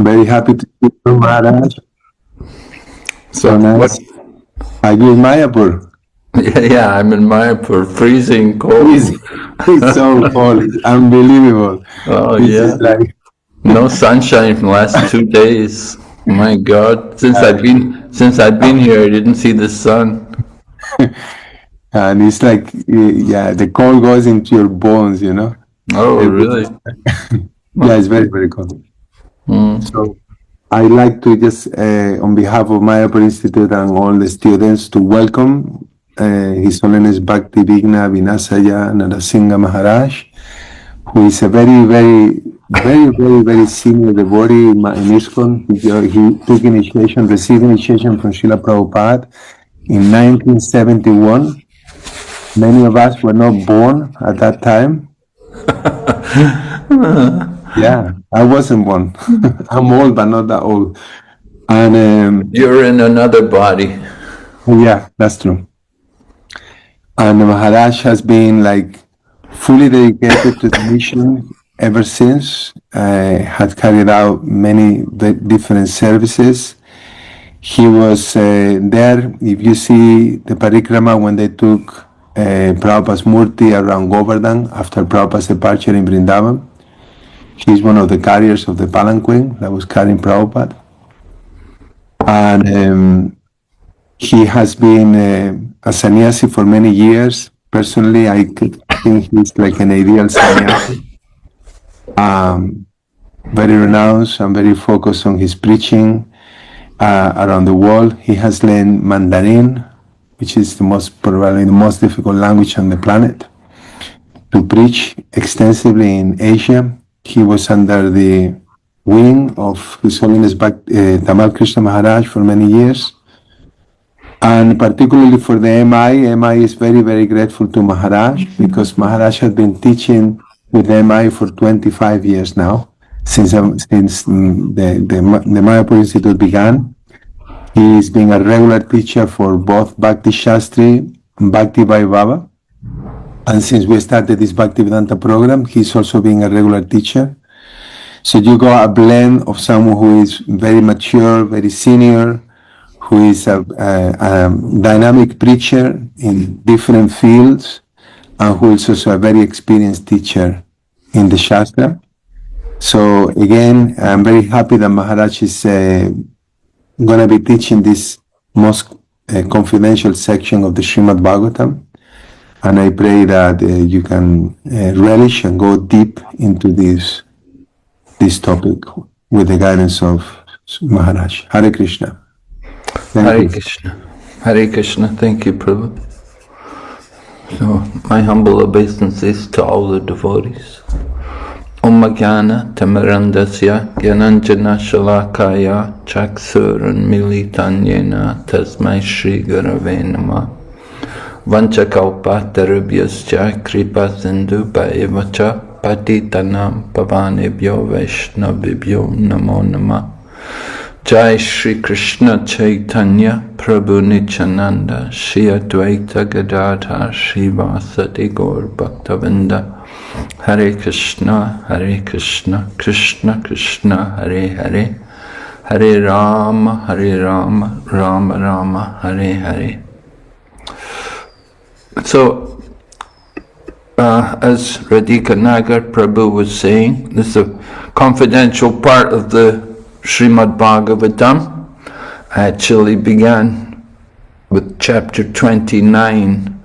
Very happy to see you, Maharaj. So nice. what? Are you in Mayapur? Yeah, I'm in Mayapur, freezing cold. It's so cold. It's unbelievable. Oh This yeah, is like no sunshine for the last 2 days. My God, since I've been here, I didn't see the sun. and it's like yeah, the cold goes into your bones, you know. Oh It- really? yeah, it's very, very cold. So I like to just, on behalf of Mayapur Institute and all the students, to welcome His Holiness Bhakti Vigna Vinasaya Narasimha Maharaj, who is a very senior devotee in ISKCON. He took initiation, received initiation from Srila Prabhupada in 1971. Many of us were not born at that time. Yeah, I wasn't born. I'm old, but not that old. And You're in another body. yeah, that's true. And Maharaj has been like fully dedicated to the mission ever since. Had carried out many different services. He was there. If you see the parikrama when they took Prabhupada's murti around Govardhan after Prabhupada's departure in Vrindavan, he's one of the carriers of the palanquin that was carrying Prabhupada. And he has been a sannyasi for many years. Personally, I think he's like an ideal sannyasi. Very renounced and very focused on his preaching around the world. He has learned Mandarin, which is probably the most difficult language on the planet, to preach extensively in Asia. He was under the wing of His Holiness Tamal Krishna Maharaj for many years. And particularly for the MI is very grateful to Maharaj because Maharaj has been teaching with MI for 25 years now, since the Mayapur Institute began. He's been a regular teacher for both Bhakti Shastri and Bhakti Vaibhava. And since we started this Bhakti Vedanta program, he's also been a regular teacher. So you got a blend of someone who is very mature, very senior, who is a dynamic preacher in different fields, and who is also a very experienced teacher in the Shastra. So again, I'm very happy that Maharaj is going to be teaching this most confidential section of the Srimad Bhagavatam. And I pray that you can relish and go deep into this topic with the guidance of Maharaj. Hare Krishna. Hare Krishna. Hare Krishna. Thank you, Prabhu. So, my humble obeisances to all the devotees. Om Jnana Tamarandasya Gyananjana Shalakaya Chaksuran Militanyena Tasmai Shri Gurave Namah Vanchakalpa Tarubhyascha Kripa Sindhu Bhaivacha Patitanam Pavanebhyo Vaishnavibhyo Namo Namah. Jai Shri Krishna Chaitanya Prabhu Nityananda Shri Advaita Gadadhar Srivasadi Gaur Bhaktavinda. Hare Krishna, Krishna Krishna, Hare Hare, Hare Rama, Rama Rama, Hare Hare. So, as Radhika Nagar Prabhu was saying, this is a confidential part of the Srimad Bhagavatam. I actually began with chapter 29,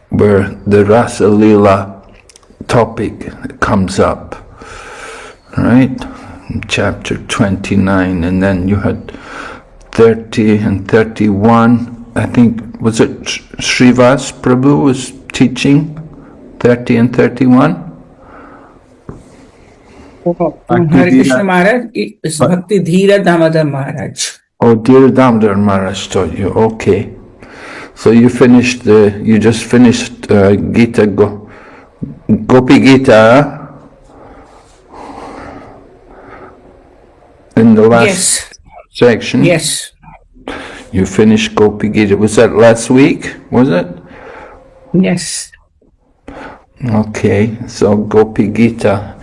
where the Rasa Leela topic comes up, right? Chapter 29, and then you had 30 and 31. I think, was it Srivas Prabhu was teaching 30 and 31? Hare Krishna Maharaj is Bhakti Dhira Damodar Maharaj. Oh, Dhira Damodar Maharaj taught you. Okay, so you just finished Gita Gopi Gita in the last section. Yes. You finished Gopi Gita. Was that last week? Was it? Yes. Okay, so Gopi Gita,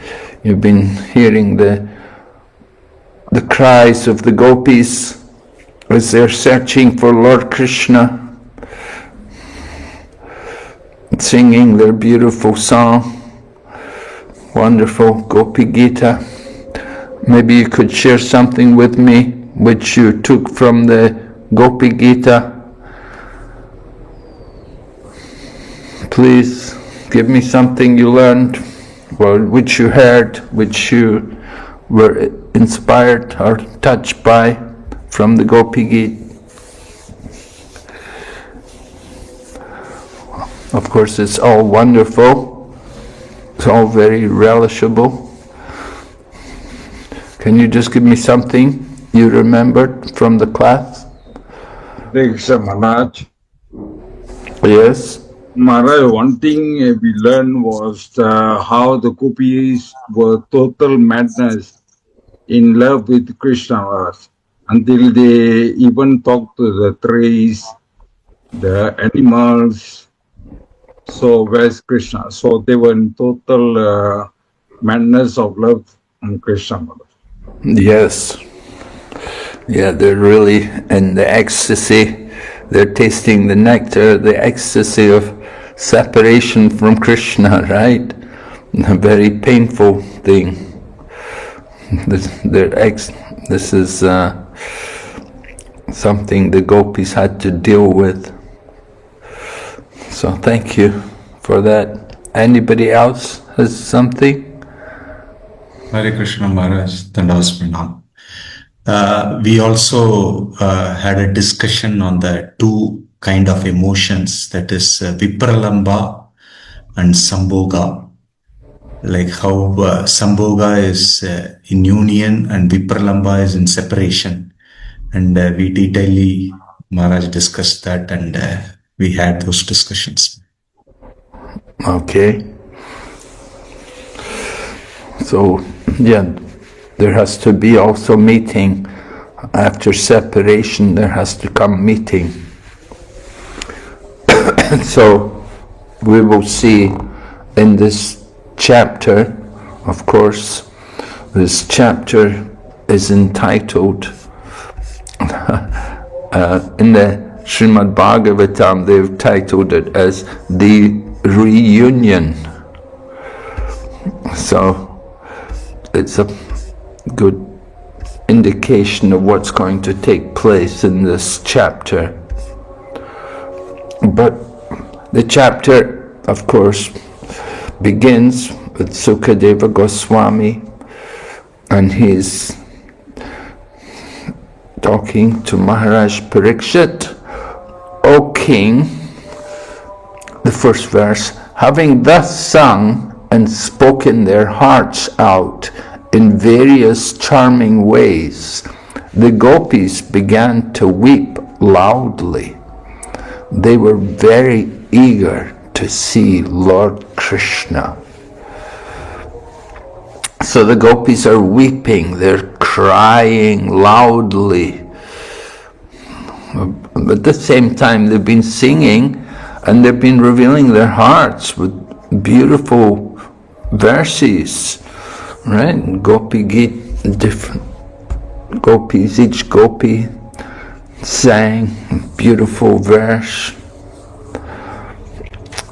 you've been hearing the the cries of the gopis as they're searching for Lord Krishna, singing their beautiful song, wonderful Gopi Gita. Maybe you could share something with me which you took from the Gopi Gita. Please give me something you learned, or which you heard, which you were inspired or touched by from the Gopi Gita. Of course, it's all wonderful. It's all very relishable. Can you just give me something you remembered from the class? Maharaj. Yes. Maharaj, one thing we learned was how the gopis were total madness in love with Krishna, Maharaj, until they even talked to the trees, the animals. So where's Krishna? So they were in total madness of love on Krishna, Maharaj. Yes. Yeah, they're really in the ecstasy. They're tasting the nectar, the ecstasy of separation from Krishna, right? A very painful thing. This is something the gopis had to deal with. So thank you for that. Anybody else has something? Hare Krishna Maharaj, Dandavat Pranam. We also had a discussion on the two kind of emotions, that is Vipralamba and Sambhoga. Like how Sambhoga is in union and Vipralamba is in separation. And we detailedly, Maharaj discussed that, and we had those discussions. Okay. So, yeah, there has to be also meeting. After separation, there has to come meeting. So, we will see in this chapter, of course, this chapter is entitled, in the Srimad Bhagavatam, they've titled it as the reunion. So, it's a good indication of what's going to take place in this chapter. But the chapter, of course, begins with Sukadeva Goswami, and he's talking to Maharaj Parikshit. O king, the first verse, having thus sung and spoken their hearts out in various charming ways, the gopis began to weep loudly. They were very eager to see Lord Krishna. So the gopis are weeping, they're crying loudly. But at the same time, they've been singing and they've been revealing their hearts with beautiful verses, right? Gopi Gita, different gopis, each gopi sang a beautiful verse.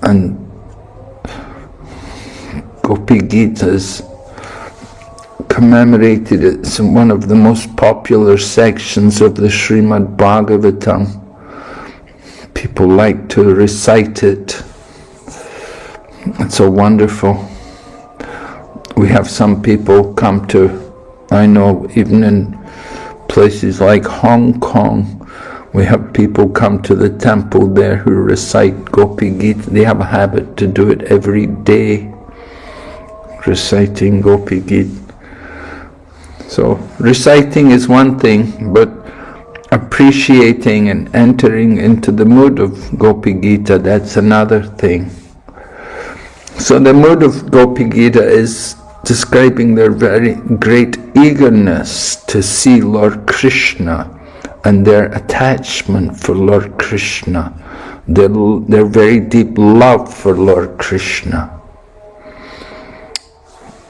And Gopi Gita is commemorated. It's one of the most popular sections of the Srimad Bhagavatam. People like to recite it. It's so wonderful. We have some people come to, I know even in places like Hong Kong, we have people come to the temple there who recite Gopi Gita. They have a habit to do it every day, reciting Gopi Gita. So reciting is one thing, but appreciating and entering into the mood of Gopi Gita, that's another thing. So the mood of Gopi Gita is describing their very great eagerness to see Lord Krishna and their attachment for Lord Krishna, their very deep love for Lord Krishna.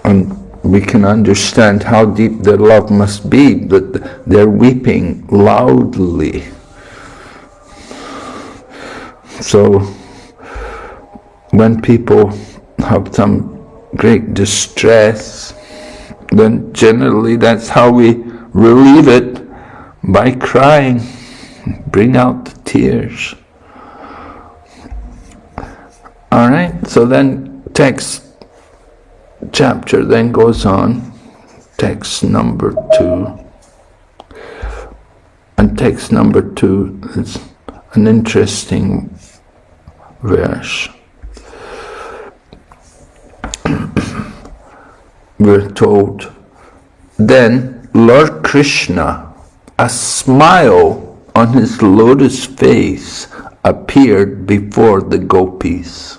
And we can understand how deep their love must be, that they're weeping loudly. So when people have some great distress, then generally that's how we relieve it, by crying, bring out the tears. All right, so then chapter then goes on, text number 2. And text number 2 is an interesting verse. We're told, then Lord Krishna, a smile on his lotus face, appeared before the gopis.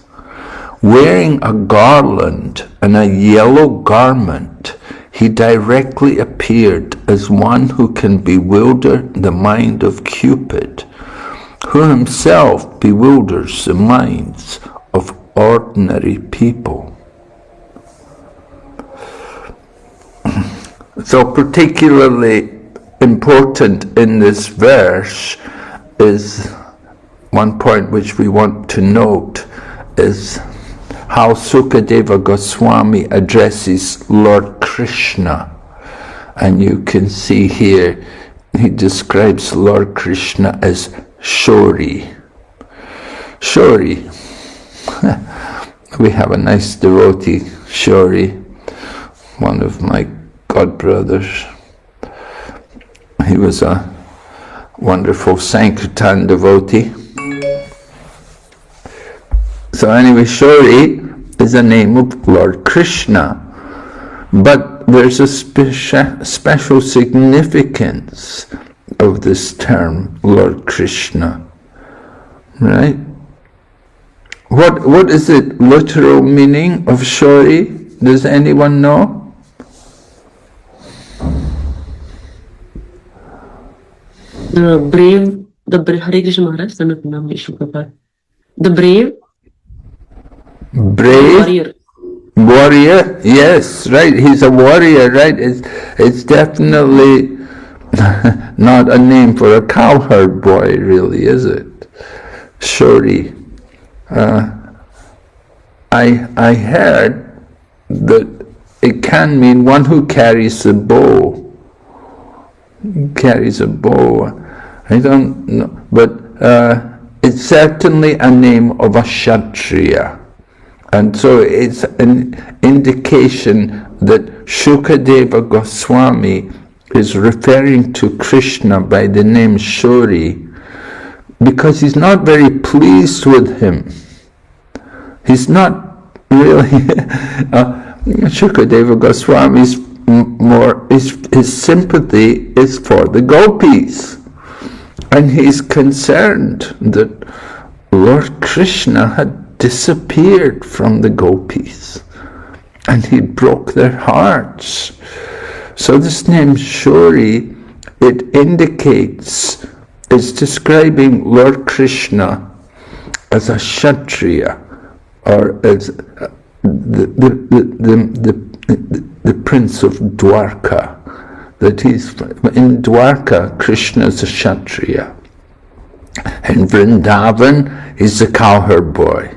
Wearing a garland and a yellow garment, he directly appeared as one who can bewilder the mind of Cupid, who himself bewilders the minds of ordinary people. So particularly important in this verse is one point which we want to note, is how Sukadeva Goswami addresses Lord Krishna. And you can see here, he describes Lord Krishna as Shori. Shori. We have a nice devotee, Shori, one of my godbrothers. He was a wonderful Sankirtan devotee. So anyway, Shori is a name of Lord Krishna, but there's a special significance of this term, Lord Krishna, right? What is the literal meaning of Shori? Does anyone know? Brave, Hare Krishna Maharaj, son of Vishnu Prabhupada. The brave, warrior, yes, right, he's a warrior, right? It's definitely not a name for a cowherd boy, really, is it? Shori. I heard that it can mean one who carries a bow. Carries a bow. I don't know, but it's certainly a name of a Kshatriya. And so it's an indication that Shukadeva Goswami is referring to Krishna by the name Shori, because he's not very pleased with him. He's not really... Shukadeva Goswami's his sympathy is for the gopis. And he's concerned that Lord Krishna had disappeared from the gopis and he broke their hearts. So this name Shori, it indicates, it's describing Lord Krishna as a Kshatriya, or as the prince of Dwarka. That he's in Dwarka, Krishna is a Kshatriya. In Vrindavan, he's a cowherd boy.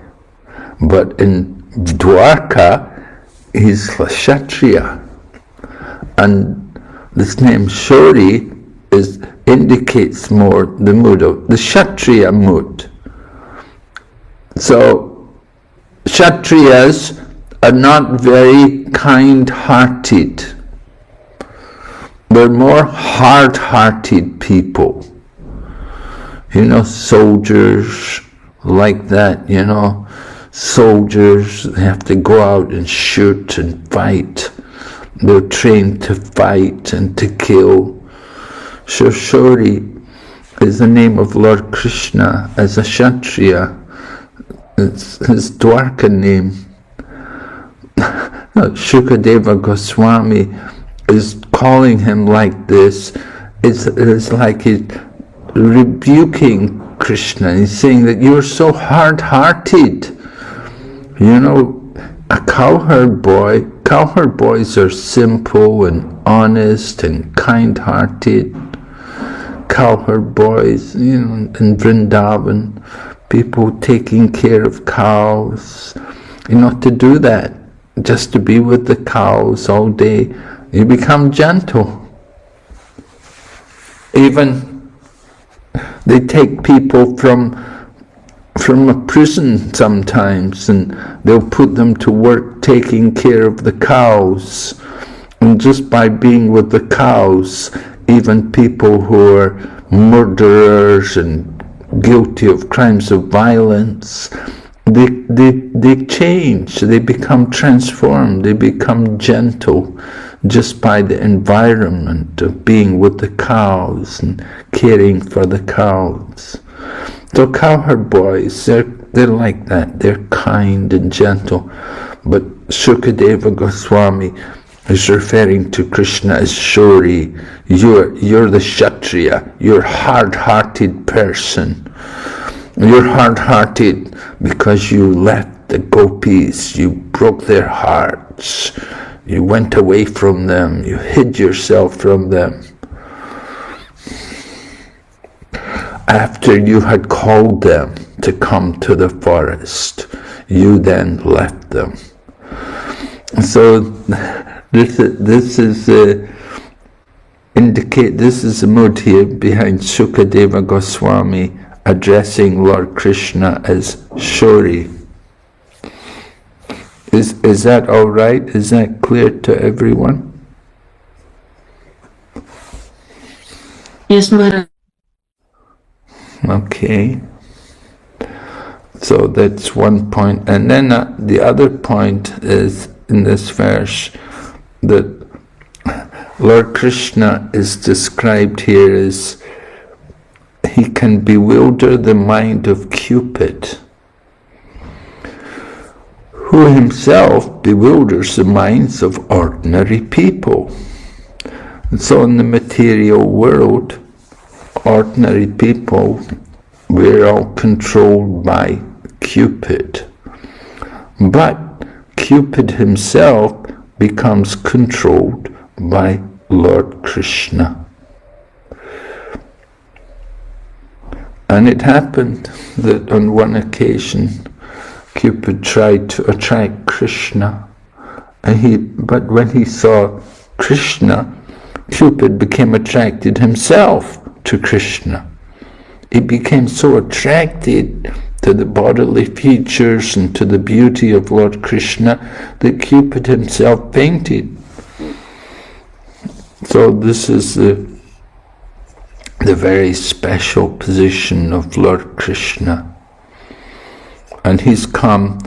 But in Dwarka, he's a Kshatriya. And this name Shori indicates more the mood of the Kshatriya mood. So Kshatriyas are not very kind-hearted. They're more hard-hearted people. You know, soldiers like that, you know. Soldiers, they have to go out and shoot and fight. They're trained to fight and to kill. So Shori is the name of Lord Krishna as a Kshatriya. It's his Dwarka name. Shukadeva Goswami is calling him like this. It's like he's rebuking Krishna. He's saying that you're so hard-hearted. You know, a cowherd boy cowherd boys are simple and honest and kind-hearted. Cowherd boys, in Vrindavan, people taking care of cows. To do that, just to be with the cows all day, you become gentle. Even they take people from a prison sometimes, and they'll put them to work taking care of the cows. And just by being with the cows, even people who are murderers and guilty of crimes of violence, they change, they become transformed, they become gentle just by the environment of being with the cows and caring for the cows. So cowherd boys, they're like that, they're kind and gentle. But Shukadeva Goswami is referring to Krishna as Shori. You're the Kshatriya, you're a hard-hearted person. You're hard-hearted because you left the gopis, you broke their hearts, you went away from them, you hid yourself from them. After you had called them to come to the forest, you then left them. So this is the mood here behind Shukadeva Goswami addressing Lord Krishna as Shori. Is that all right? Is that clear to everyone? Yes, Maharaj. Okay. So that's one point. And then the other point is in this verse that Lord Krishna is described here as he can bewilder the mind of Cupid, who himself bewilders the minds of ordinary people. And so in the material world, ordinary people, we're all controlled by Cupid. But Cupid himself becomes controlled by Lord Krishna. And it happened that on one occasion Cupid tried to attract Krishna, but when he saw Krishna, Cupid became attracted himself to Krishna. He became so attracted to the bodily features and to the beauty of Lord Krishna that Cupid himself fainted. So this is the very special position of Lord Krishna. And he's come,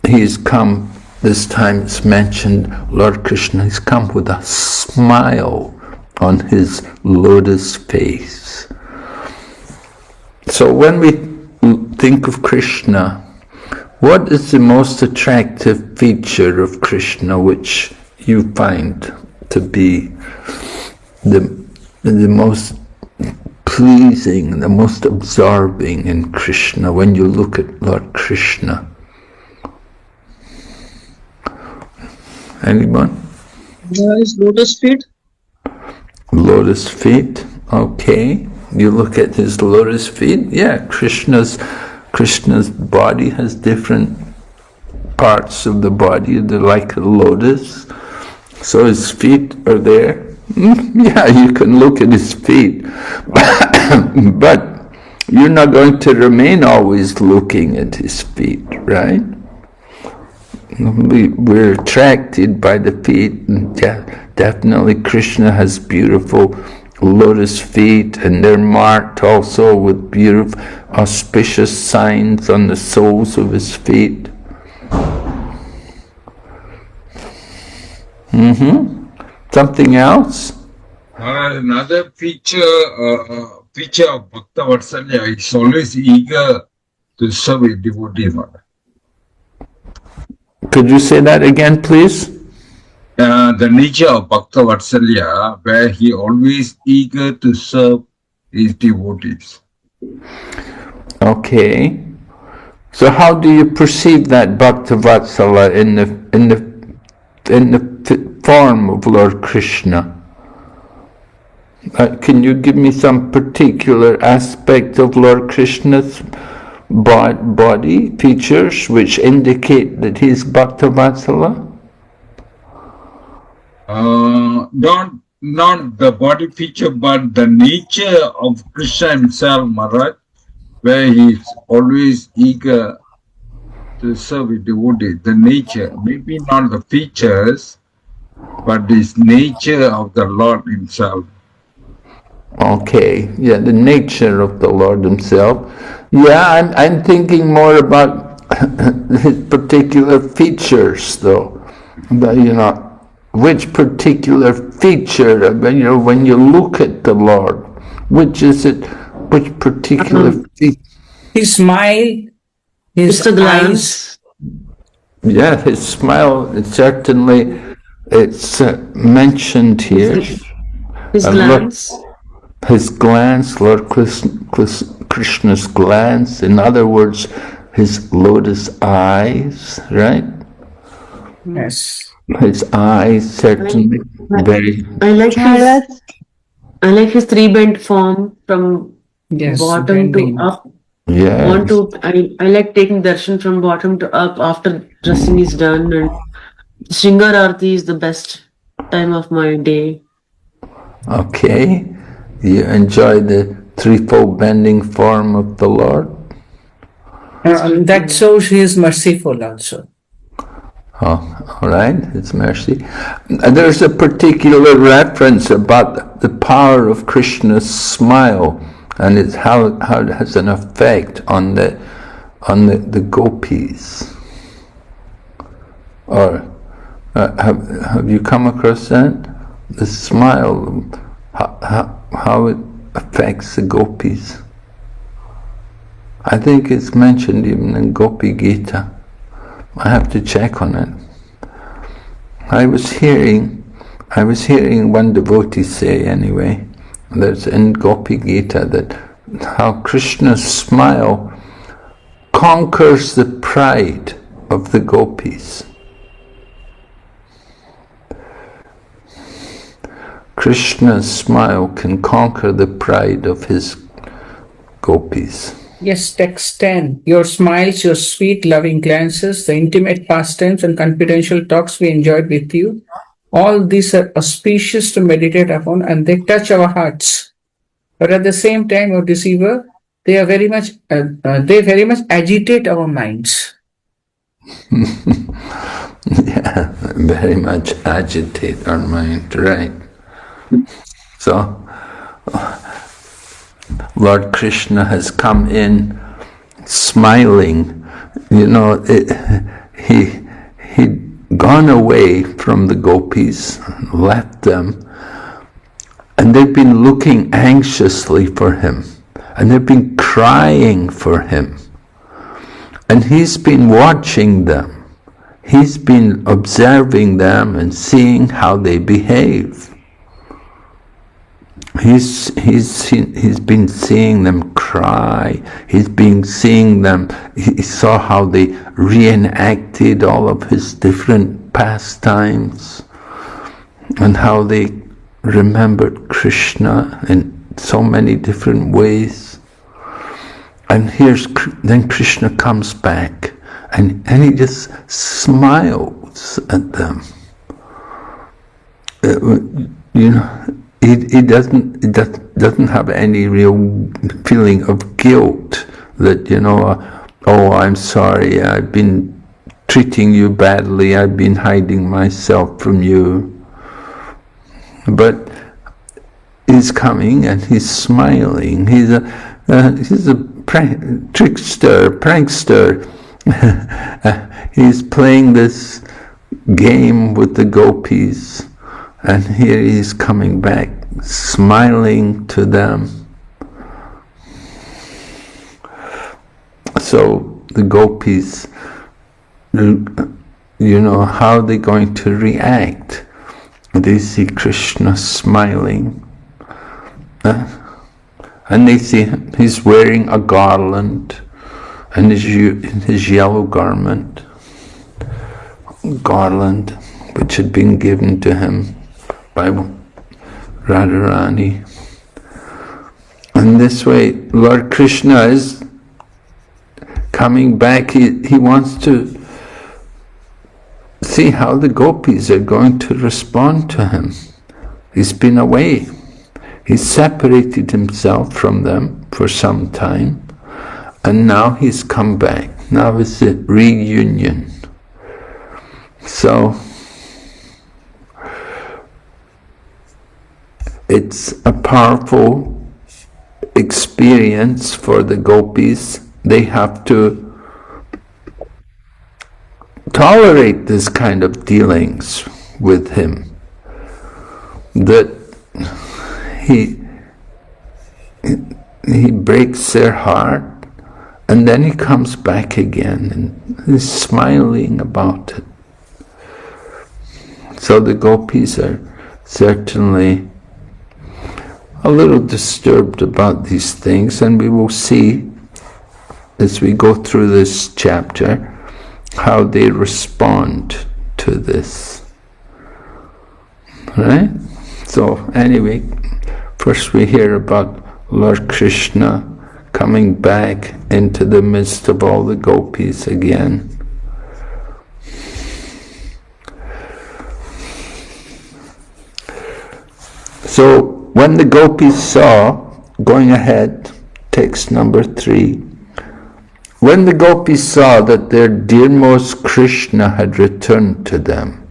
this time it's mentioned, Lord Krishna, he's come with a smile on his lotus face. So when we think of Krishna, what is the most attractive feature of Krishna which you find to be the most pleasing, the most absorbing in Krishna when you look at Lord Krishna? Anyone? His lotus feet. Lotus feet, okay. You look at his lotus feet, yeah, Krishna's body has different parts of the body, they're like a lotus. So his feet are there. Yeah, you can look at his feet. But you're not going to remain always looking at his feet, right? We're attracted by the feet. And definitely Krishna has beautiful lotus feet, and they're marked also with beautiful auspicious signs on the soles of his feet. Something else? Another feature of Bhakta Vatsalya is always eager to serve a devotee. Could you say that again, please? The nature of Bhakta Vatsalya, where he always eager to serve his devotees. Okay. So how do you perceive that Bhakta Vatsala in the in the form of Lord Krishna. Can you give me some particular aspect of Lord Krishna's body features which indicate that he is Bhaktavatsala? Not the body feature, but the nature of Krishna himself, Maharaj, where he is always eager to serve with devotees. The nature, maybe not the features, but this nature of the Lord himself. Okay, yeah, the nature of the Lord himself. Yeah, I'm thinking more about his particular features, though. But, which particular feature, when you look at the Lord, which particular feature? His smile, his It's a eyes. glance. Yeah, his smile, it's mentioned here. His And glance. His glance, Lord Krishna's glance, in other words, his lotus eyes, right? Yes. His eyes certainly very... I like his three-bent form from Yes. bottom bending. to up. Yes. I like taking darshan from bottom to up after dressing is done, and Shringar Aarti is the best time of my day. Okay. You enjoy the threefold bending form of the Lord? That shows he is merciful also. Oh, all right, it's mercy. There's a particular reference about the power of Krishna's smile, and it's how it has an effect on the gopis. Or have you come across that? The smile, how it affects the gopis. I think it's mentioned even in Gopi Gita. I have to check on it. I was hearing one devotee say anyway, that's in Gopi Gita, that how Krishna's smile conquers the pride of the gopis. Krishna's smile can conquer the pride of his gopis. Yes, text 10. Your smiles, your sweet, loving glances, the intimate pastimes and confidential talks we enjoyed with you, all these are auspicious to meditate upon and they touch our hearts. But at the same time, O deceiver, they very much agitate our minds. Yeah, very much agitate our mind, right? So, Lord Krishna has come in smiling. He'd gone away from the gopis, left them, and they've been looking anxiously for him, and they've been crying for him. And he's been watching them. He's been observing them and seeing how they behave. He's been seeing them cry. He's been seeing them. He saw how they reenacted all of his different pastimes, and how they remembered Krishna in so many different ways. And then Krishna comes back, and he just smiles at them. He doesn't have any real feeling of guilt that, oh, I'm sorry, I've been treating you badly, I've been hiding myself from you. But he's coming and he's smiling. He's a prankster. He's playing this game with the gopis. And here he is coming back, smiling to them. So the gopis, how are they going to react? They see Krishna smiling. And they see him, he's wearing a garland and his yellow garment. which had been given to him by Radharani. And this way, Lord Krishna is coming back. He wants to see how the gopis are going to respond to him. He's been away. He's separated himself from them for some time, and now he's come back. Now it's a reunion. So it's a powerful experience for the gopis. They have to tolerate this kind of dealings with him, that he breaks their heart, and then he comes back again and he's smiling about it. So the gopis are certainly a little disturbed about these things, and we will see as we go through this chapter how they respond to this. Right? So anyway, first we hear about Lord Krishna coming back into the midst of all the gopis again. So when the gopis saw, going ahead, text number 3, when the gopis saw that their dearmost Krishna had returned to them,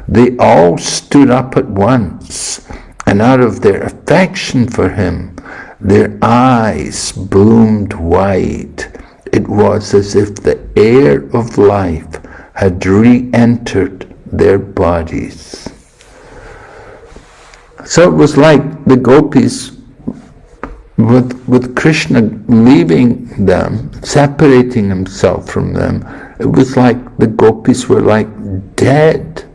they all stood up at once, and out of their affection for him, their eyes bloomed wide. It was as if the air of life had re-entered their bodies. So it was like the gopis, with Krishna leaving them, separating himself from them, it was like the gopis were like dead.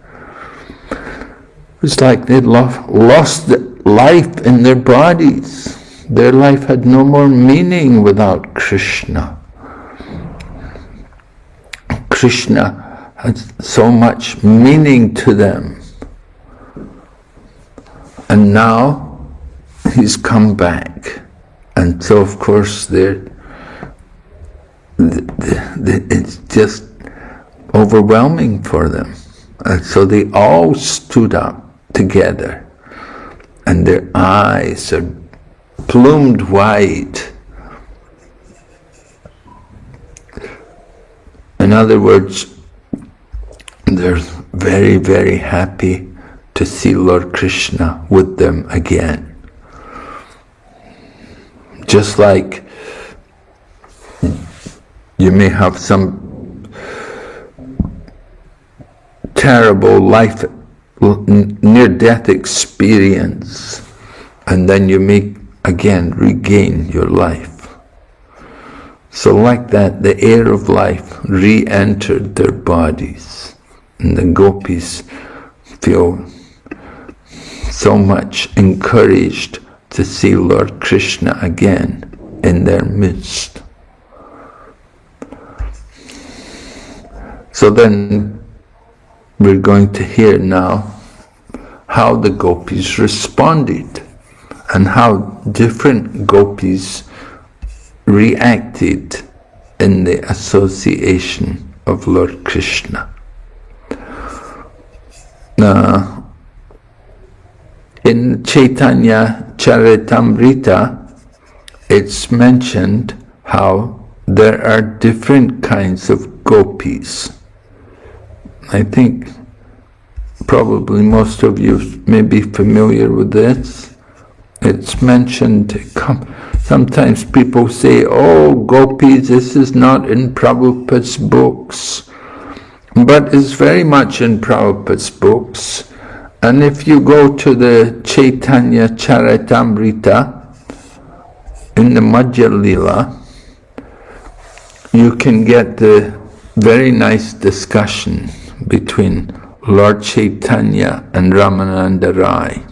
It was like they'd lost life in their bodies. Their life had no more meaning without Krishna. Krishna had so much meaning to them. And now he's come back. And so of course it's just overwhelming for them. And so they all stood up together, and their eyes are plumed wide. In other words, they're very, very happy to see Lord Krishna with them again. Just like you may have some terrible life, near-death experience, and then you may again regain your life. So like that, the air of life re-entered their bodies, and the gopis feel so much encouraged to see Lord Krishna again in their midst. So then we're going to hear now how the gopis responded and how different gopis reacted in the association of Lord Krishna. In Chaitanya Charitamrita, it's mentioned how there are different kinds of gopis. I think probably most of you may be familiar with this. It's mentioned, sometimes people say, oh, gopis, this is not in Prabhupada's books. But it's very much in Prabhupada's books. And if you go to the Chaitanya Charitamrita, in the Madhya Lila, you can get the very nice discussion between Lord Chaitanya and Ramananda Rai.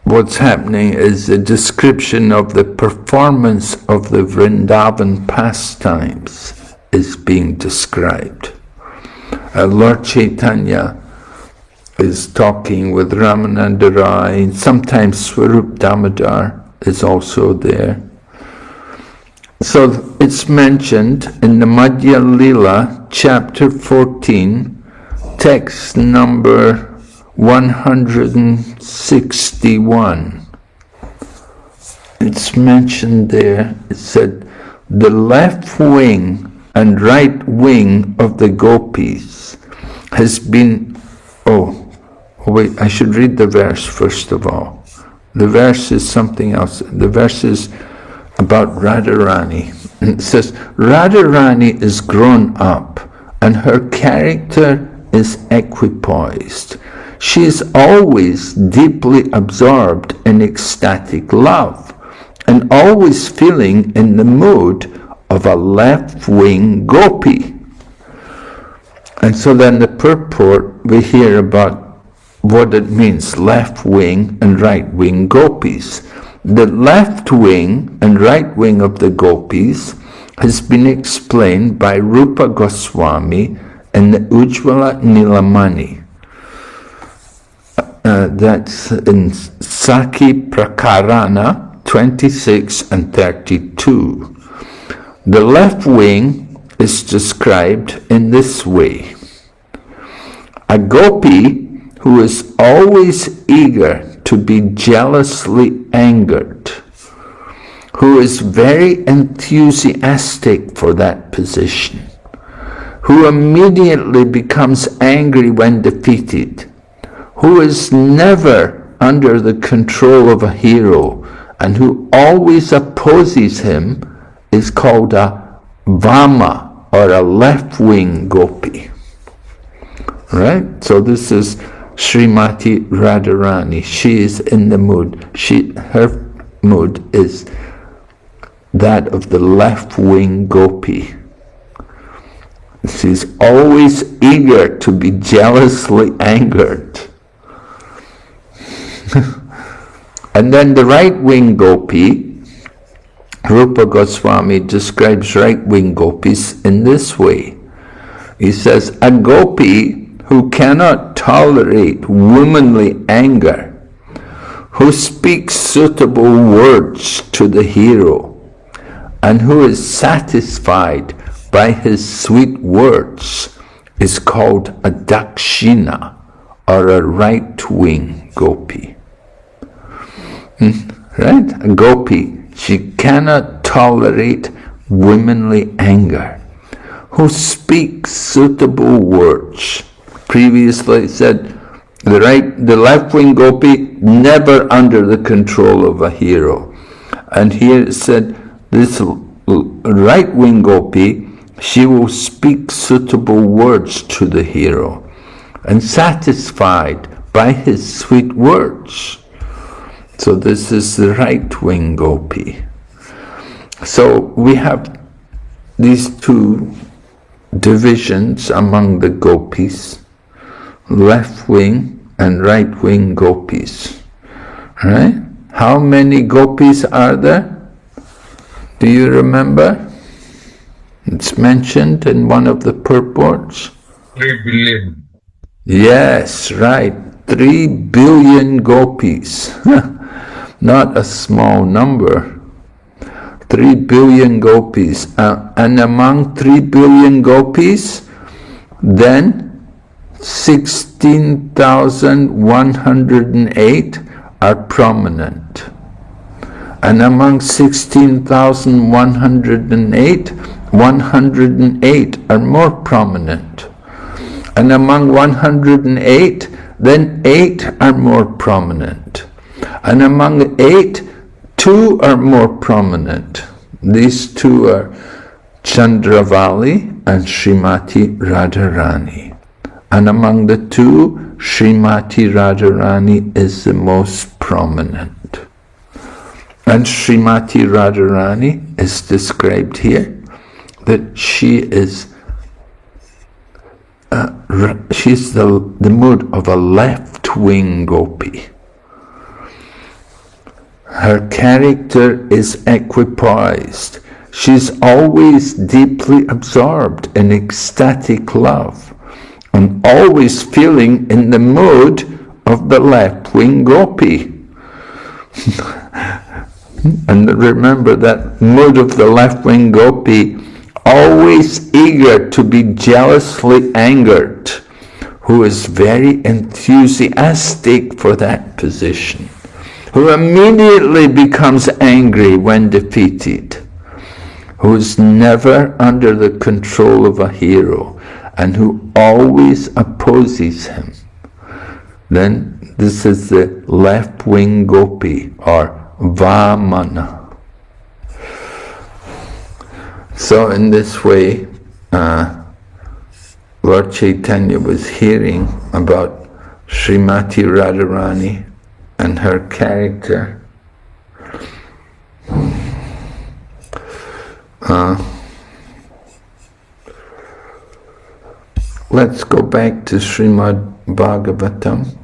What's happening is a description of the performance of the Vrindavan pastimes is being described. Lord Chaitanya is talking with Ramananda Rai, and sometimes Swarup Damodar is also there. So it's mentioned in the Madhya Lila, chapter 14, text number 161. It's mentioned there, it said, the left wing and right wing of the gopis has been, wait, I should read the verse first of all. The verse is something else. The verse is about Radharani. It says, Radharani is grown up and her character is equipoised. She is always deeply absorbed in ecstatic love and always feeling in the mood of a left-wing gopi. And so then the purport, we hear about what it means, left-wing and right-wing gopis. The left wing and right wing of the gopis has been explained by Rupa Goswami in the Ujjvala Nilamani. That's in Saki Prakarana 26 and 32. The left wing is described in this way. A gopi who is always eager to be jealously angered, who is very enthusiastic for that position, who immediately becomes angry when defeated, who is never under the control of a hero, and who always opposes him, is called a Vama, or a left-wing gopi. Right? So this is Srimati Radharani. She is in the mood. Her mood is that of the left-wing gopi. She's always eager to be jealously angered. And then the right-wing gopi, Rupa Goswami describes right-wing gopis in this way. He says, a gopi who cannot tolerate womanly anger, who speaks suitable words to the hero, and who is satisfied by his sweet words, is called a dakshina, or a right-wing gopi. Right? A gopi, she cannot tolerate womanly anger, who speaks suitable words. Previously it said the left-wing gopi never under the control of a hero. And here it said this right-wing gopi, she will speak suitable words to the hero and satisfied by his sweet words. So this is the right-wing gopi. So we have these two divisions among the gopis, left-wing and right-wing gopis. Right? How many gopis are there? Do you remember? It's mentioned in one of the purports. 3 billion. Yes, right. 3 billion gopis. Not a small number. 3 billion gopis. And among 3 billion gopis, then 16,108 are prominent. And among 16,108, 108 are more prominent. And among 108, then 8 are more prominent. And among 8, 2 are more prominent. These 2 are Chandravali and Srimati Radharani. And among the 2, Srimati Radharani is the most prominent. And Srimati Radharani is described here that she is she's the mood of a left-wing gopi. Her character is equipoised. She's always deeply absorbed in ecstatic love and always feeling in the mood of the left-wing gopi. And remember that mood of the left-wing gopi, always eager to be jealously angered, who is very enthusiastic for that position, who immediately becomes angry when defeated, who is never under the control of a hero, and who always opposes him. Then this is the left-wing gopi, or Vamana. So in this way, Lord Chaitanya was hearing about Srimati Radharani and her character. Let's go back to Srimad Bhagavatam.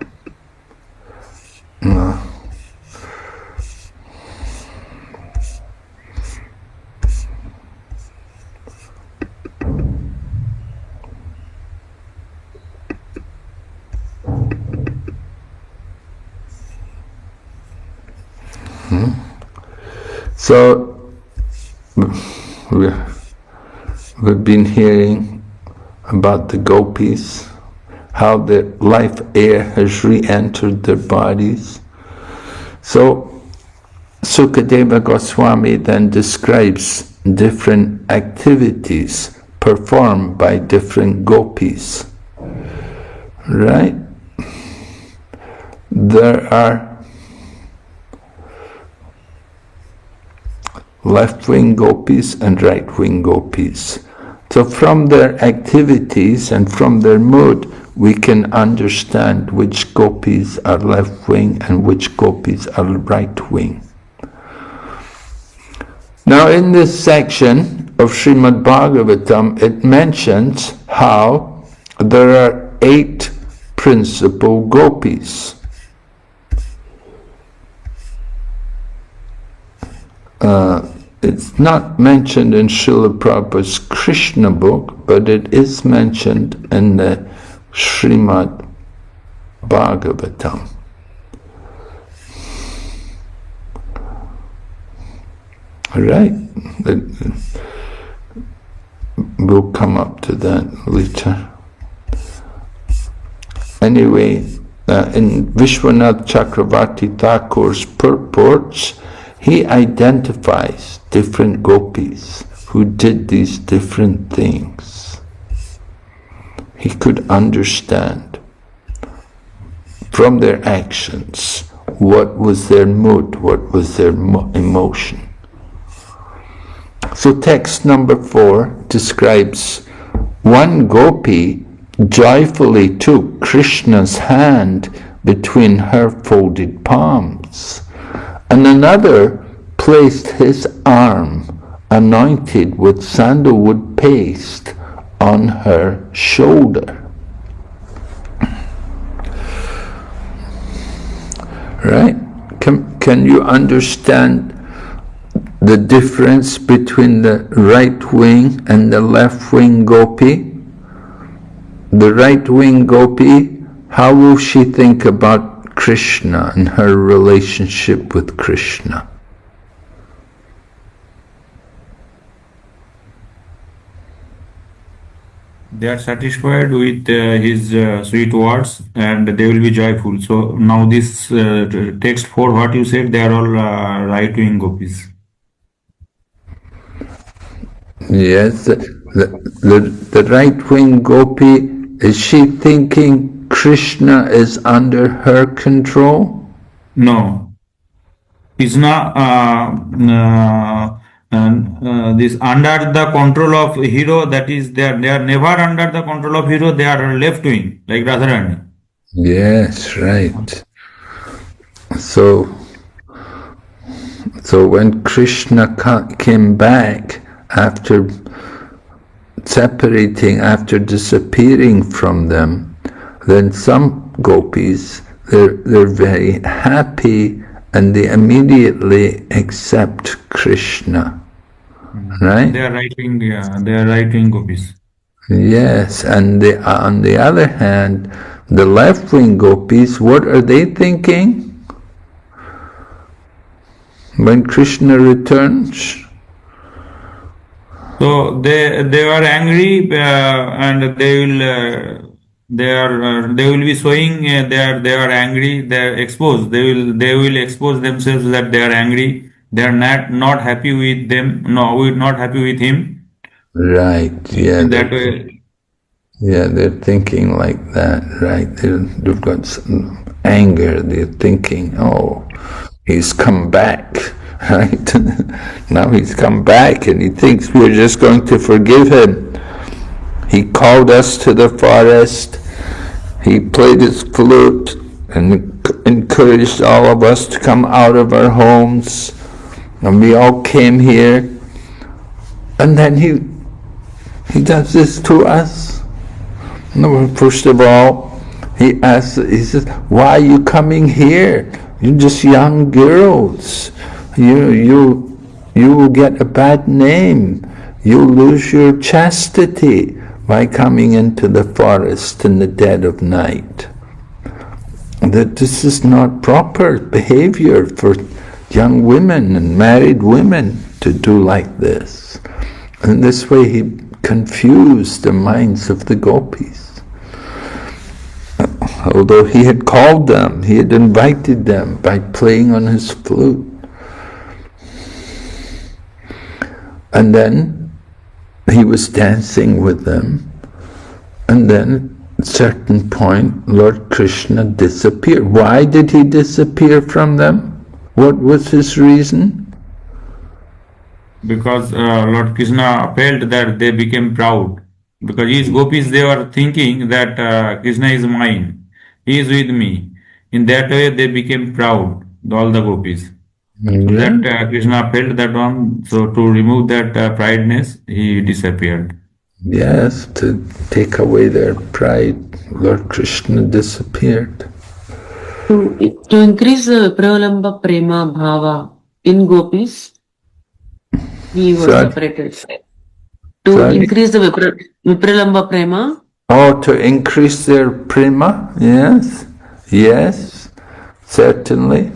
So we've been hearing about the gopis, how the life air has re-entered their bodies. So Sukadeva Goswami then describes different activities performed by different gopis. Right? There are left-wing gopis and right-wing gopis. So from their activities and from their mood, we can understand which gopis are left-wing and which gopis are right-wing. Now in this section of Srimad Bhagavatam, it mentions how there are 8 principal gopis. It's not mentioned in Srila Prabhupada's Krishna book, but it is mentioned in the Srimad Bhagavatam. Right? We'll come up to that later. Anyway, in Vishwanath Chakravarti Thakur's purports, he identifies different gopis who did these different things. He could understand from their actions what was their mood, what was their emotion. So text number 4 describes one gopi joyfully took Krishna's hand between her folded palms, and another placed his arm, anointed with sandalwood paste, on her shoulder. Right? Can you understand the difference between the right wing and the left wing gopi? The right wing gopi, how will she think about Krishna and her relationship with Krishna? They are satisfied with his sweet words and they will be joyful. So now this text 4, what you said, they are all right-wing gopis. Yes, the right-wing gopi, is she thinking Krishna is under her control? No. Krishna, this under the control of hero, that is, they are never under the control of hero, they are left wing, like Radharani. Yes, right. So when Krishna came back after separating, after disappearing from them, then some gopis, they're very happy and they immediately accept Krishna, right? They are right wing, yeah, they are right wing gopis. Yes, and on the other hand, the left-wing gopis, what are they thinking when Krishna returns? So they are angry and they will be showing they are angry. They are exposed. They will expose themselves that they are angry. They are not happy with them. No, we're not happy with him. Right. Yeah. In that way. Yeah, they're thinking like that. Right. They've got some anger. They're thinking, oh, he's come back. Right? Now he's come back and he thinks we're just going to forgive him. He called us to the forest. He played his flute and encouraged all of us to come out of our homes. And we all came here. And then he does this to us. No, first of all, he says, why are you coming here? You're just young girls. You will get a bad name. You'll lose your chastity by coming into the forest in the dead of night. That this is not proper behavior for young women and married women to do like this. And this way he confused the minds of the gopis. Although he had called them, he had invited them by playing on his flute. And then he was dancing with them. And then at a certain point, Lord Krishna disappeared. Why did he disappear from them? What was his reason? Because Lord Krishna felt that they became proud. Because these gopis, they were thinking that Krishna is mine. He is with me. In that way, they became proud, all the gopis. So that Krishna felt that one. So to remove that prideness, he disappeared. Yes, to take away their pride, Lord Krishna disappeared. To increase the Vipralamba Prema Bhava in gopis, he was separated. To increase the Vipralamba Prema. Oh, to increase their prema? Yes, yes, certainly.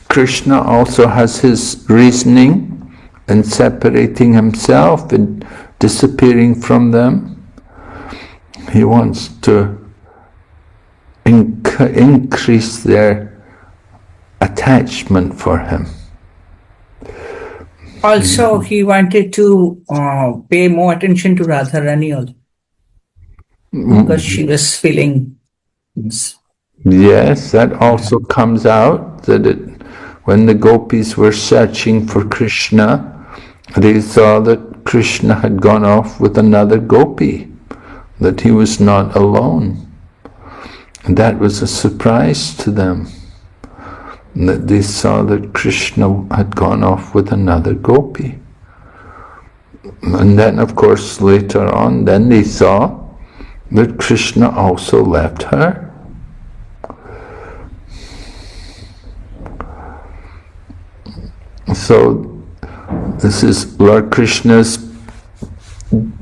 Krishna also has his reasoning in separating himself and disappearing from them. He wants to increase their attachment for him. Also, he wanted to pay more attention to Radharani also, because she was feeling. Yes, that also comes out that when the gopis were searching for Krishna, they saw that Krishna had gone off with another gopi, that he was not alone. And that was a surprise to them, that they saw that Krishna had gone off with another gopi. And then, of course, later on, then they saw that Krishna also left her. So, this is Lord Krishna's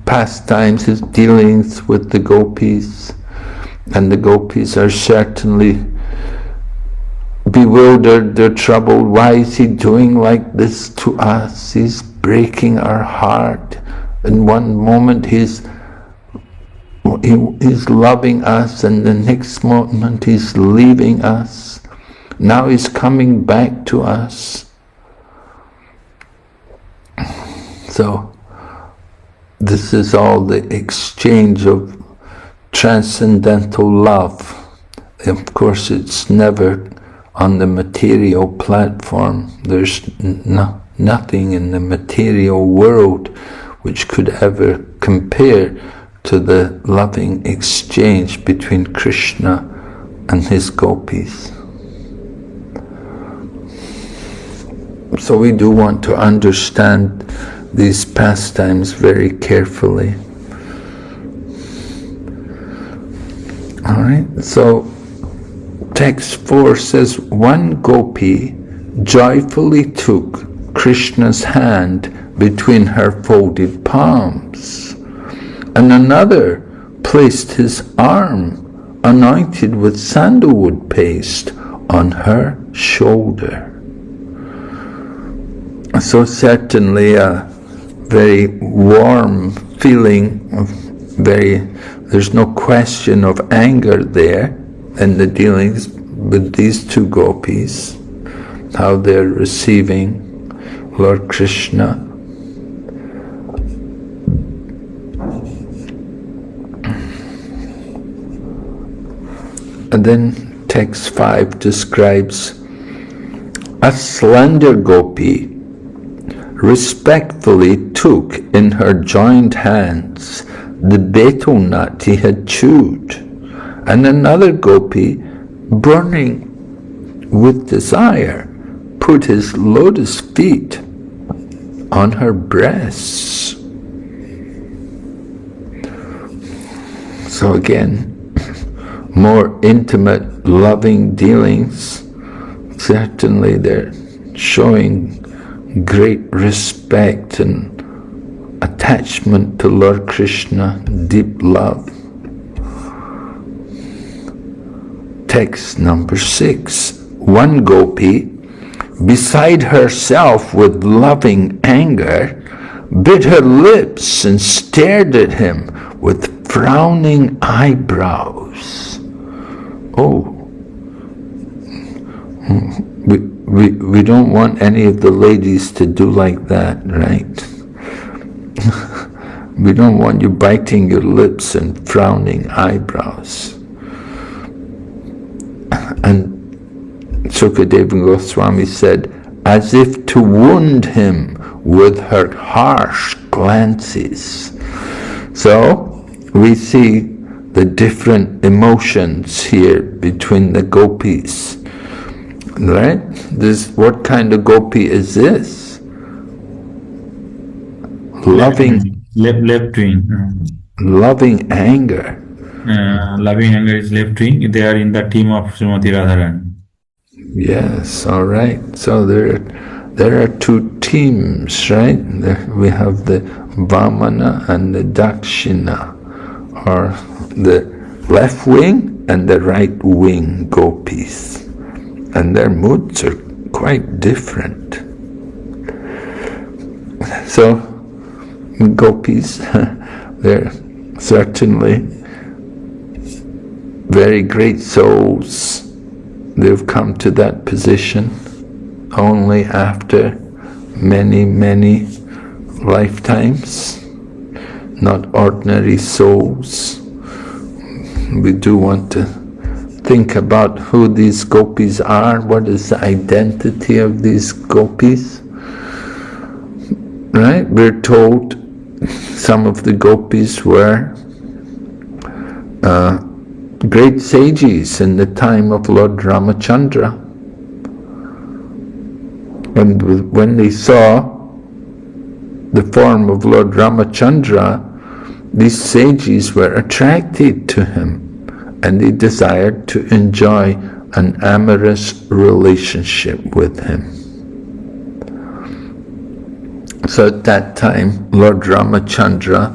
pastimes, his dealings with the gopis. And the gopis are certainly bewildered, they're troubled. Why is he doing like this to us? He's breaking our heart. In one moment he's loving us, and the next moment he's leaving us. Now he's coming back to us. So this is all the exchange of transcendental love. Of course, it's never on the material platform. There's nothing in the material world which could ever compare to the loving exchange between Krishna and his gopis. So we do want to understand these pastimes very carefully. All right, so text 4 says, one gopi joyfully took Krishna's hand between her folded palms, and another placed his arm, anointed with sandalwood paste, on her shoulder. So certainly a very warm feeling of there's no question of anger there in the dealings with these two gopis, how they're receiving Lord Krishna. And then text 5 describes a slender gopi respectfully took in her joined hands the betel nut he had chewed, and another gopi, burning with desire, put his lotus feet on her breasts. So again, more intimate, loving dealings. Certainly they're showing great respect and attachment to Lord Krishna, deep love. Text number 6. One gopi, beside herself with loving anger, bit her lips and stared at him with frowning eyebrows. Oh, we don't want any of the ladies to do like that, right? We don't want you biting your lips and frowning eyebrows. And Sukadeva Goswami said, as if to wound him with her harsh glances. So we see the different emotions here between the gopis. Right? What kind of gopi is this? Loving left wing. Loving anger. Loving anger is left wing. They are in the team of Srimati Radharan. Yes, all right. So there are two teams, right? We have the Vamana and the Dakshina, or the left wing and the right wing gopis. And their moods are quite different. So, gopis, they're certainly very great souls. They've come to that position only after many, many lifetimes, not ordinary souls. We do want to think about who these gopis are, what is the identity of these gopis. Right? We're told some of the gopis were great sages in the time of Lord Ramachandra. And when they saw the form of Lord Ramachandra, these sages were attracted to him, and they desired to enjoy an amorous relationship with him. So at that time, Lord Ramachandra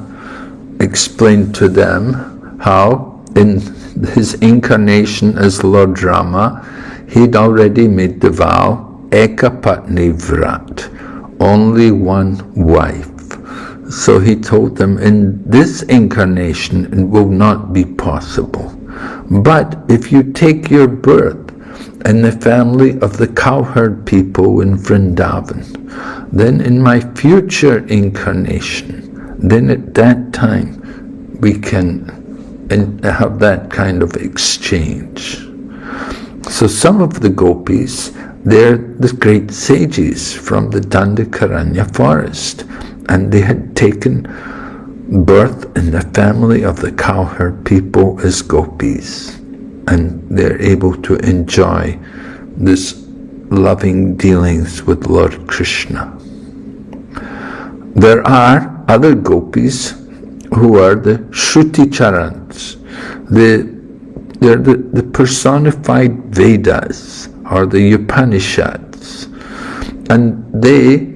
explained to them how in his incarnation as Lord Rama, he'd already made the vow, Ekapatni Vrat, only one wife. So he told them, in this incarnation it will not be possible. But if you take your birth in the family of the cowherd people in Vrindavan, then in my future incarnation, then at that time we can have that kind of exchange. So some of the gopis, they're the great sages from the Dandakaranya forest, and they had taken birth in the family of the cowherd people as gopis, and they're able to enjoy this loving dealings with Lord Krishna. There are other gopis who are the Shruticharans. They're the personified Vedas, or the Upanishads, and they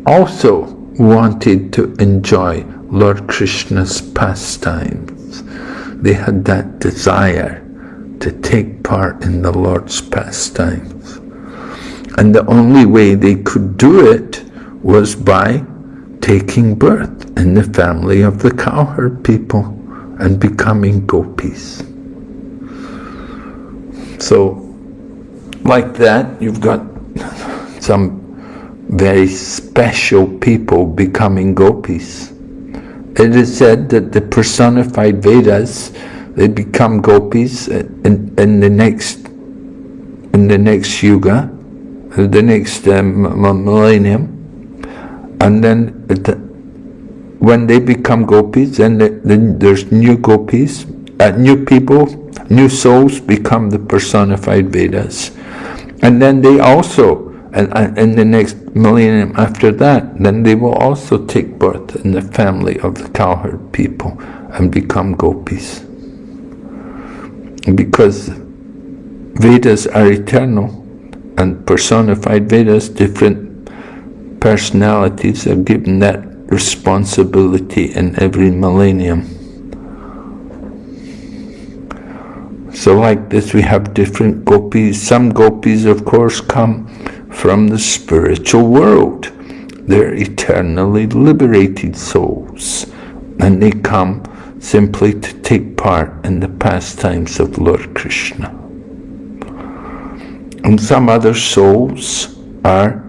also wanted to enjoy Lord Krishna's pastimes. They had that desire to take part in the Lord's pastimes. And the only way they could do it was by taking birth in the family of the cowherd people and becoming gopis. So, like that, you've got some very special people becoming gopis. It is said that the personified Vedas, they become gopis in the next yuga, the next millennium, and then when they become gopis, then there's new gopis, new people, new souls become the personified Vedas, and then they also, and in the next millennium after that, then they will also take birth in the family of the cowherd people and become gopis. Because Vedas are eternal, and personified Vedas, different personalities are given that responsibility in every millennium. So like this, we have different gopis. Some gopis, of course, come from the spiritual world. They're eternally liberated souls, and they come simply to take part in the pastimes of Lord Krishna. And some other souls are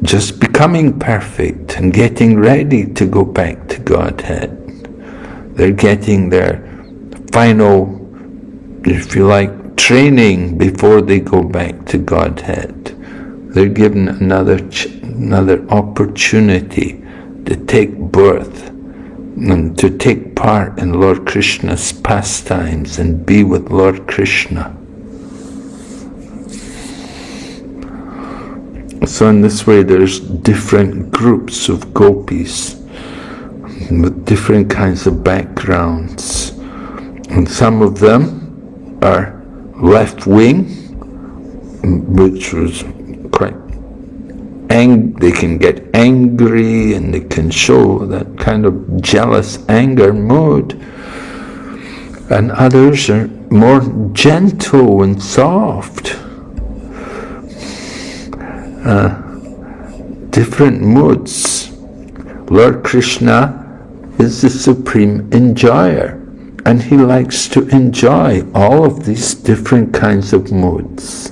just becoming perfect and getting ready to go back to Godhead. They're getting their final, if you like, training before they go back to Godhead. They're given another opportunity to take birth and to take part in Lord Krishna's pastimes and be with Lord Krishna. So in this way, there's different groups of gopis with different kinds of backgrounds, and some of them are left-wing, which was quite they can get angry and they can show that kind of jealous anger mood, and others are more gentle and soft. Different moods. Lord Krishna is the supreme enjoyer, and he likes to enjoy all of these different kinds of moods.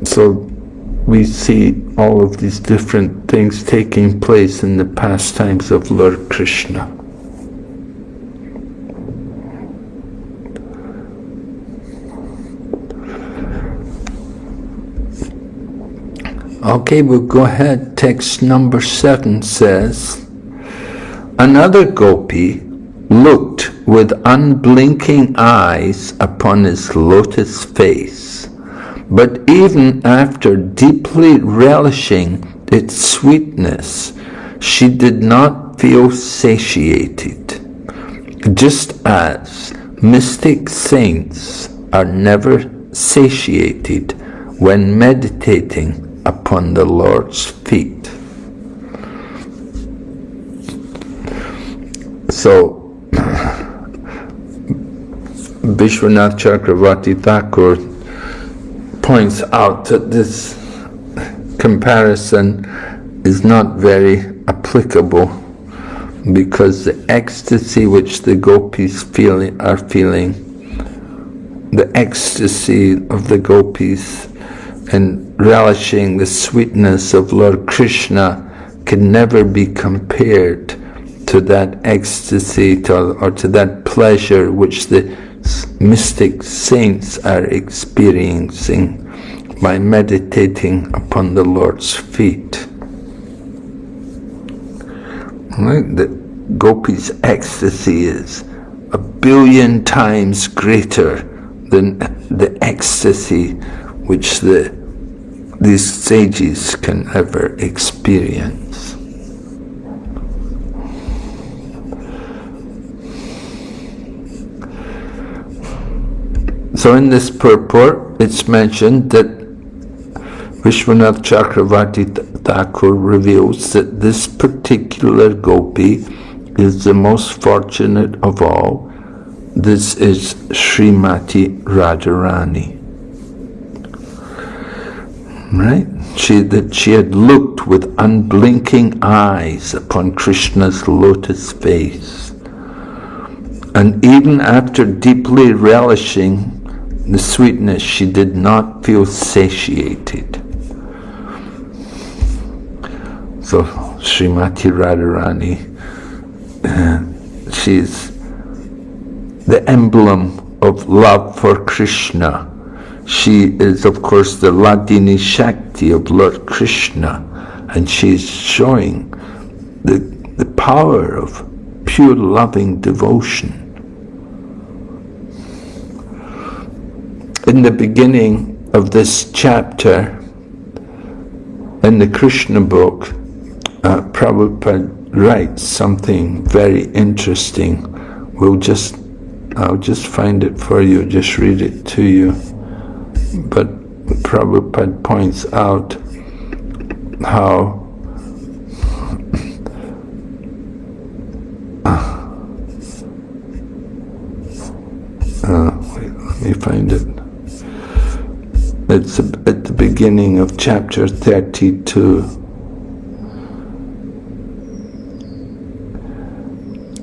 So we see all of these different things taking place in the pastimes of Lord Krishna. Okay, we'll go ahead. Text number 7 says, another gopi looked with unblinking eyes upon his lotus face, but even after deeply relishing its sweetness, she did not feel satiated, just as mystic saints are never satiated when meditating upon the Lord's feet. So, Vishwanath Chakravarti Thakur points out that this comparison is not very applicable, because the ecstasy which the gopis are feeling, the ecstasy of the gopis and relishing the sweetness of Lord Krishna can never be compared to that ecstasy or to that pleasure which the mystic saints are experiencing by meditating upon the Lord's feet. Right? The gopis' ecstasy is 1,000,000,000 times greater than the ecstasy which these sages can ever experience. So in this purport, it's mentioned that Vishwanath Chakravarti Thakur reveals that this particular gopi is the most fortunate of all. This is Srimati Radharani. Right? She had looked with unblinking eyes upon Krishna's lotus face. And even after deeply relishing the sweetness, she did not feel satiated. So Srimati Radharani, she's the emblem of love for Krishna. She is, of course, the Ladini Shakti of Lord Krishna, and she's showing the power of pure loving devotion. In the beginning of this chapter, in the Krishna book, Prabhupada writes something very interesting. I'll just find it for you, just read it to you. But Prabhupada points out how wait, let me find it. It's at the beginning of chapter 32.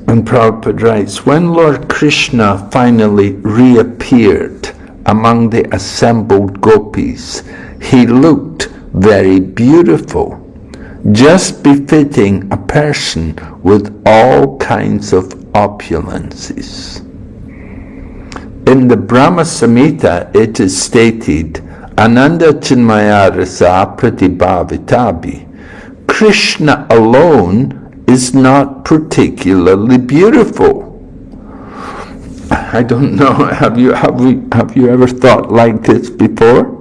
And Prabhupada writes, when Lord Krishna finally reappeared among the assembled gopis, he looked very beautiful, just befitting a person with all kinds of opulences. In the Brahma Samhita, it is stated, Ananda Chinmaya Rasa Pratibhavitabi. Krishna alone is not particularly beautiful. I don't know, have you ever thought like this before?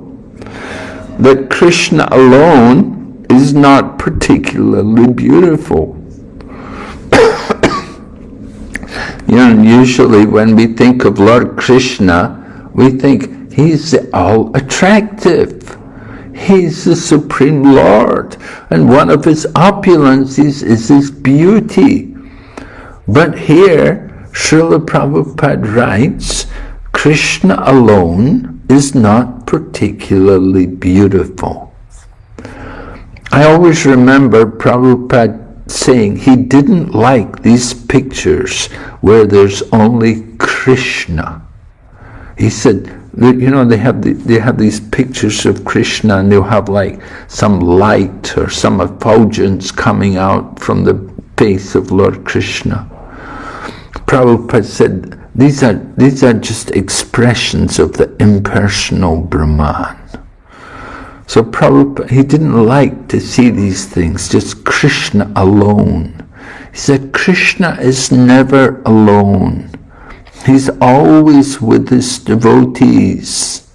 That Krishna alone is not particularly beautiful. Usually when we think of Lord Krishna, we think he's all attractive. He's the Supreme Lord, and one of his opulences is his beauty. But here, Srila Prabhupada writes, Krishna alone is not particularly beautiful. I always remember Prabhupada saying he didn't like these pictures where there's only Krishna. He said, they have these pictures of Krishna, and they'll have like some light or some effulgence coming out from the face of Lord Krishna. Prabhupada said, these are just expressions of the impersonal Brahman. So Prabhupada, he didn't like to see these things, just Krishna alone. He said, Krishna is never alone. He's always with his devotees.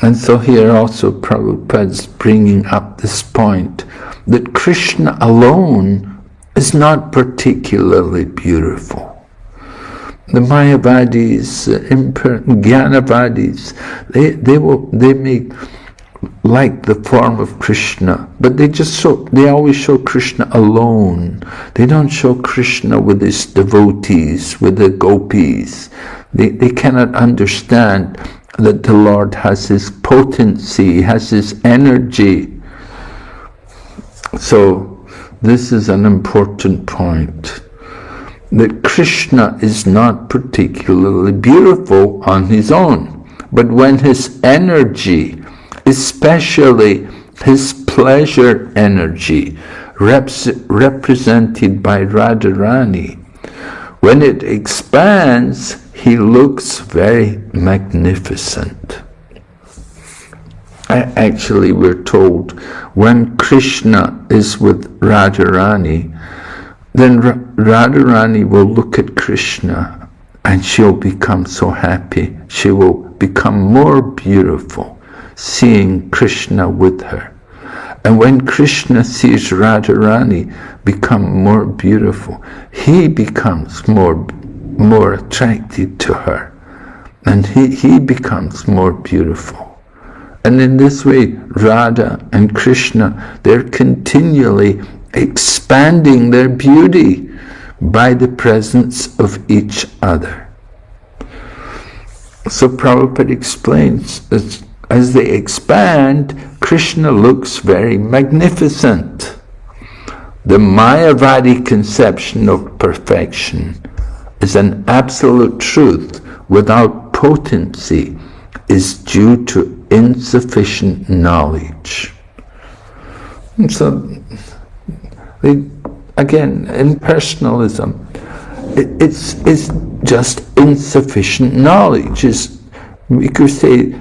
And so here also Prabhupada's bringing up this point, that Krishna alone is not particularly beautiful. The Mayavadis, Jnanavadis, they may like the form of Krishna, but they always show Krishna alone. They don't show Krishna with his devotees, with the gopis. They cannot understand that the Lord has his potency, has his energy. So this is an important point, that Krishna is not particularly beautiful on his own, but when his energy, especially his pleasure energy, represented by Radharani, when it expands, he looks very magnificent. Actually, we're told when Krishna is with Radharani, then Radharani will look at Krishna and she'll become so happy. She will become more beautiful, seeing Krishna with her. And when Krishna sees Radharani become more beautiful, he becomes more attracted to her, and he becomes more beautiful. And in this way, Radha and Krishna, they're continually expanding their beauty by the presence of each other. So Prabhupada explains, as they expand, Krishna looks very magnificent. The Mayavadi conception of perfection is an absolute truth without potency, is due to insufficient knowledge. And so, again, impersonalism, it's just insufficient knowledge. We could say,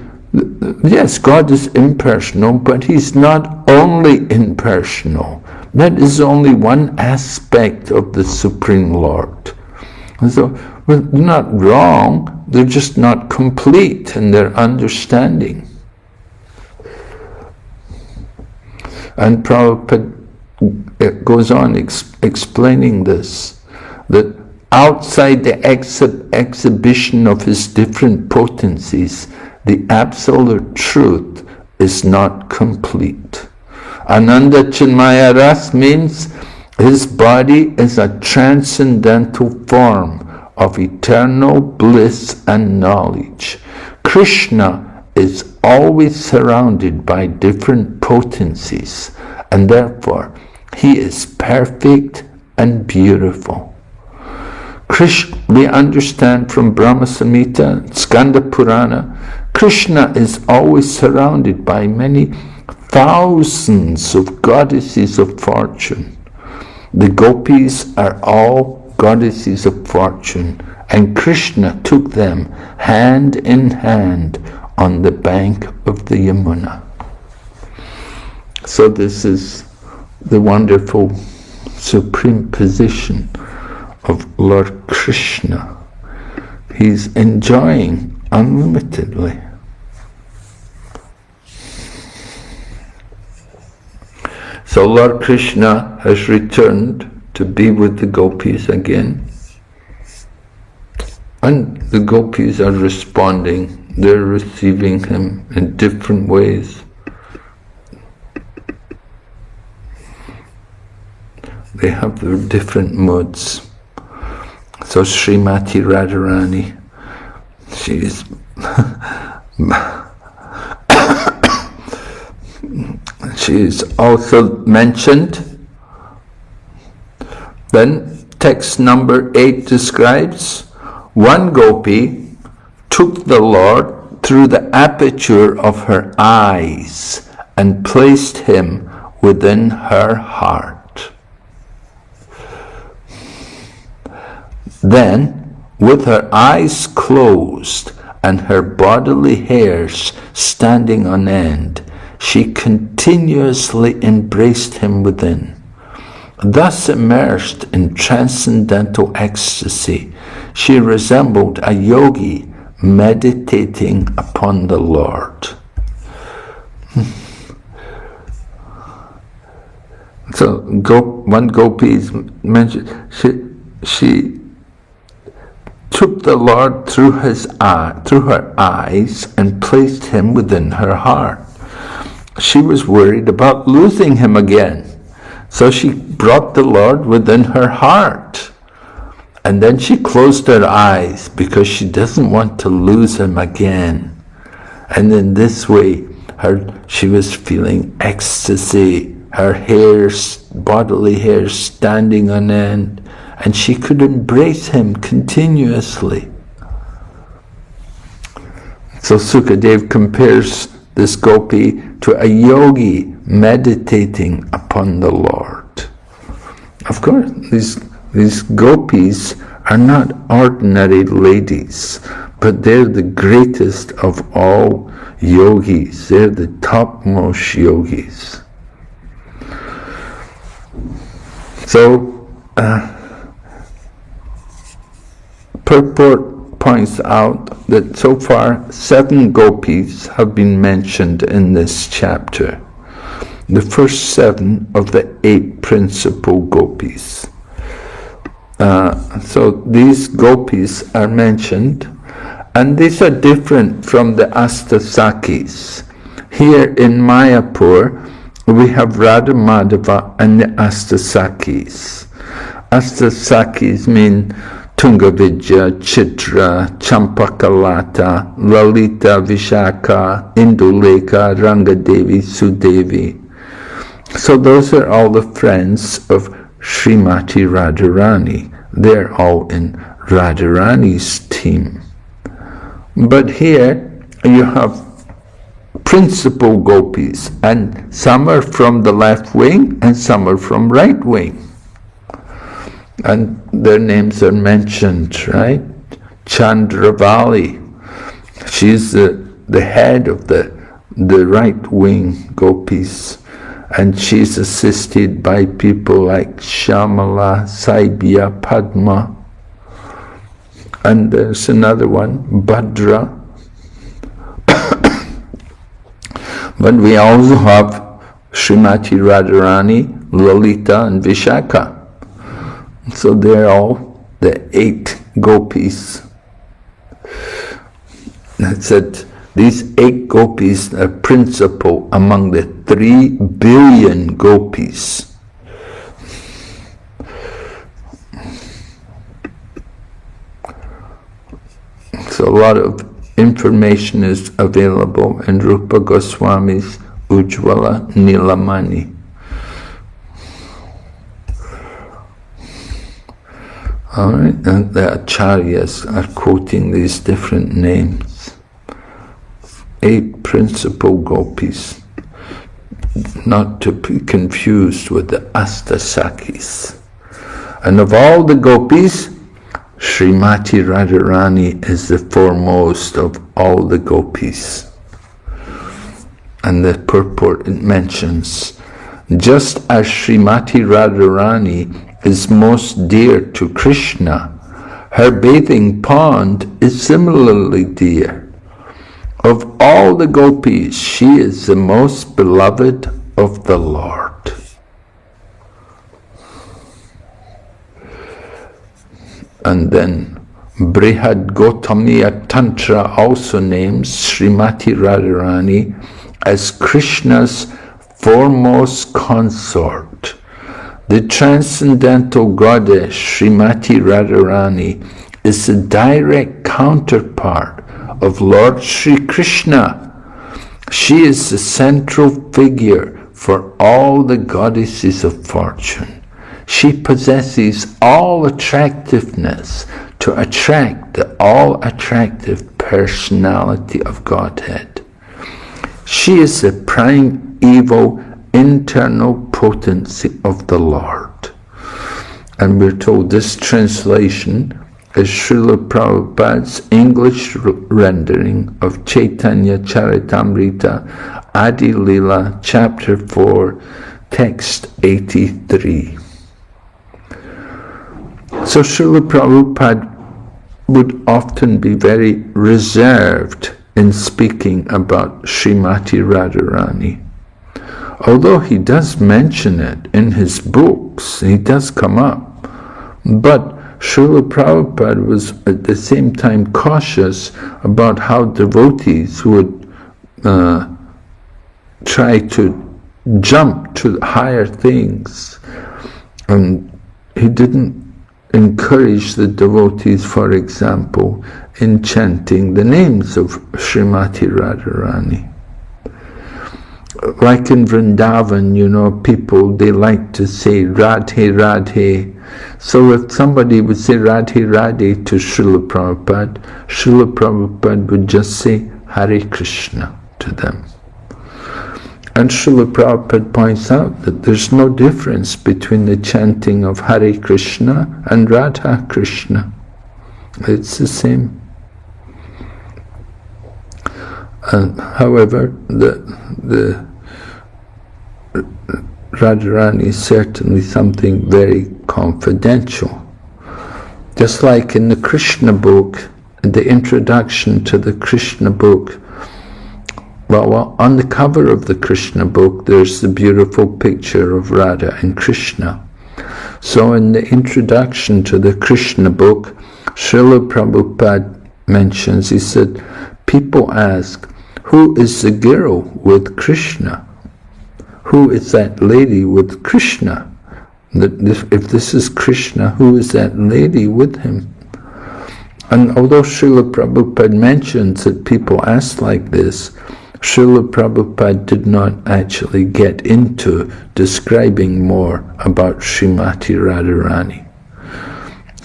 yes, God is impersonal, but He's not only impersonal. That is only one aspect of the Supreme Lord. And so, well, they're not wrong, they're just not complete in their understanding. And Prabhupada goes on explaining this, that outside the exhibition of his different potencies, the absolute truth is not complete. Ananda Chinmaya Ras means his body is a transcendental form of eternal bliss and knowledge. Krishna is always surrounded by different potencies, and therefore he is perfect and beautiful. We understand from Brahma Samhita, Skanda Purana, Krishna is always surrounded by many thousands of goddesses of fortune. The gopis are all goddesses of fortune, and Krishna took them hand in hand on the bank of the Yamuna. So this is the wonderful supreme position of Lord Krishna. He's enjoying unlimitedly. So Lord Krishna has returned to be with the gopis again. And the gopis are responding. They're receiving him in different ways. They have their different moods. So Srimati Radharani, she's she is also mentioned. Then text number 8 describes, one gopi took the Lord through the aperture of her eyes and placed him within her heart. Then, with her eyes closed and her bodily hairs standing on end, she continuously embraced him within. Thus immersed in transcendental ecstasy, she resembled a yogi meditating upon the Lord. So one gopi is mentioned. She took the Lord through her eyes and placed him within her heart. She was worried about losing him again, so she brought the Lord within her heart. And then she closed her eyes because she doesn't want to lose him again. And in this way, she was feeling ecstasy, her bodily hair standing on end, and she could embrace him continuously. So Sukadev compares this gopi to a yogi meditating upon the Lord. Of course, these gopis are not ordinary ladies, but they're the greatest of all yogis. They're the topmost yogis. So, purport points out that so far 7 gopis have been mentioned in this chapter. The first 7 of the 8 principal gopis. So these gopis are mentioned, and these are different from the Astasakis. here in Mayapur, we have Radha Madhava and the Astasakis. Astasakis mean Tungavidya, Chitra, Champakalata, Lalita, Vishaka, Induleka, Rangadevi, Sudevi. So those are all the friends of Srimati Radharani. They're all in Radharani's team. But here you have principal gopis, and some are from the left wing and some are from right wing. And their names are mentioned, right? Chandravali, she's the head of the right wing gopis, and she's assisted by people like Shamala, Saibya, Padma, and there's another one, Bhadra. But we also have Srimati Radharani, Lalita, and Vishaka. So they're all the 8 gopis. That said, these 8 gopis are principal among the 3 billion gopis. So a lot of information is available in Rupa Goswami's Ujjvala Nilamani. All right, and the acharyas are quoting these different names. 8 principal gopis, not to be confused with the Astasakis. And of all the gopis, Srimati Radharani is the foremost of all the gopis. And the purport it mentions, just as Srimati Radharani is most dear to Krishna, her bathing pond is similarly dear. Of all the gopis, she is the most beloved of the Lord. And then Brihad Gautamiya Tantra also names Srimati Radharani as Krishna's foremost consort. The transcendental goddess Srimati Radharani is the direct counterpart of Lord Sri Krishna. She is the central figure for all the goddesses of fortune. She possesses all attractiveness to attract the all-attractive personality of Godhead. She is the primeval internal potency of the Lord. And we're told this translation is Srila Prabhupada's English rendering of Chaitanya Charitamrita Adi Lila, Chapter 4, Text 83. So Srila Prabhupada would often be very reserved in speaking about Srimati Radharani. Although he does mention it in his books, he does come up, but Srila Prabhupada was at the same time cautious about how devotees would try to jump to higher things. And he didn't encourage the devotees, for example, in chanting the names of Srimati Radharani. Like in Vrindavan, you know, people, they like to say Radhe Radhe. So if somebody would say Radhe Radhe to Srila Prabhupada would just say Hare Krishna to them. And Srila Prabhupada points out that there's no difference between the chanting of Hare Krishna and Radha Krishna. It's the same. However, the Radharani is certainly something very confidential. Just like in the Krishna book, in the introduction to the Krishna book, well, on the cover of the Krishna book, there's the beautiful picture of Radha and Krishna. So in the introduction to the Krishna book, Srila Prabhupada mentions, he said, people ask, who is the girl with Krishna? Who is that lady with Krishna? If this is Krishna, who is that lady with him? And although Srila Prabhupada mentions that people ask like this, Srila Prabhupada did not actually get into describing more about Srimati Radharani.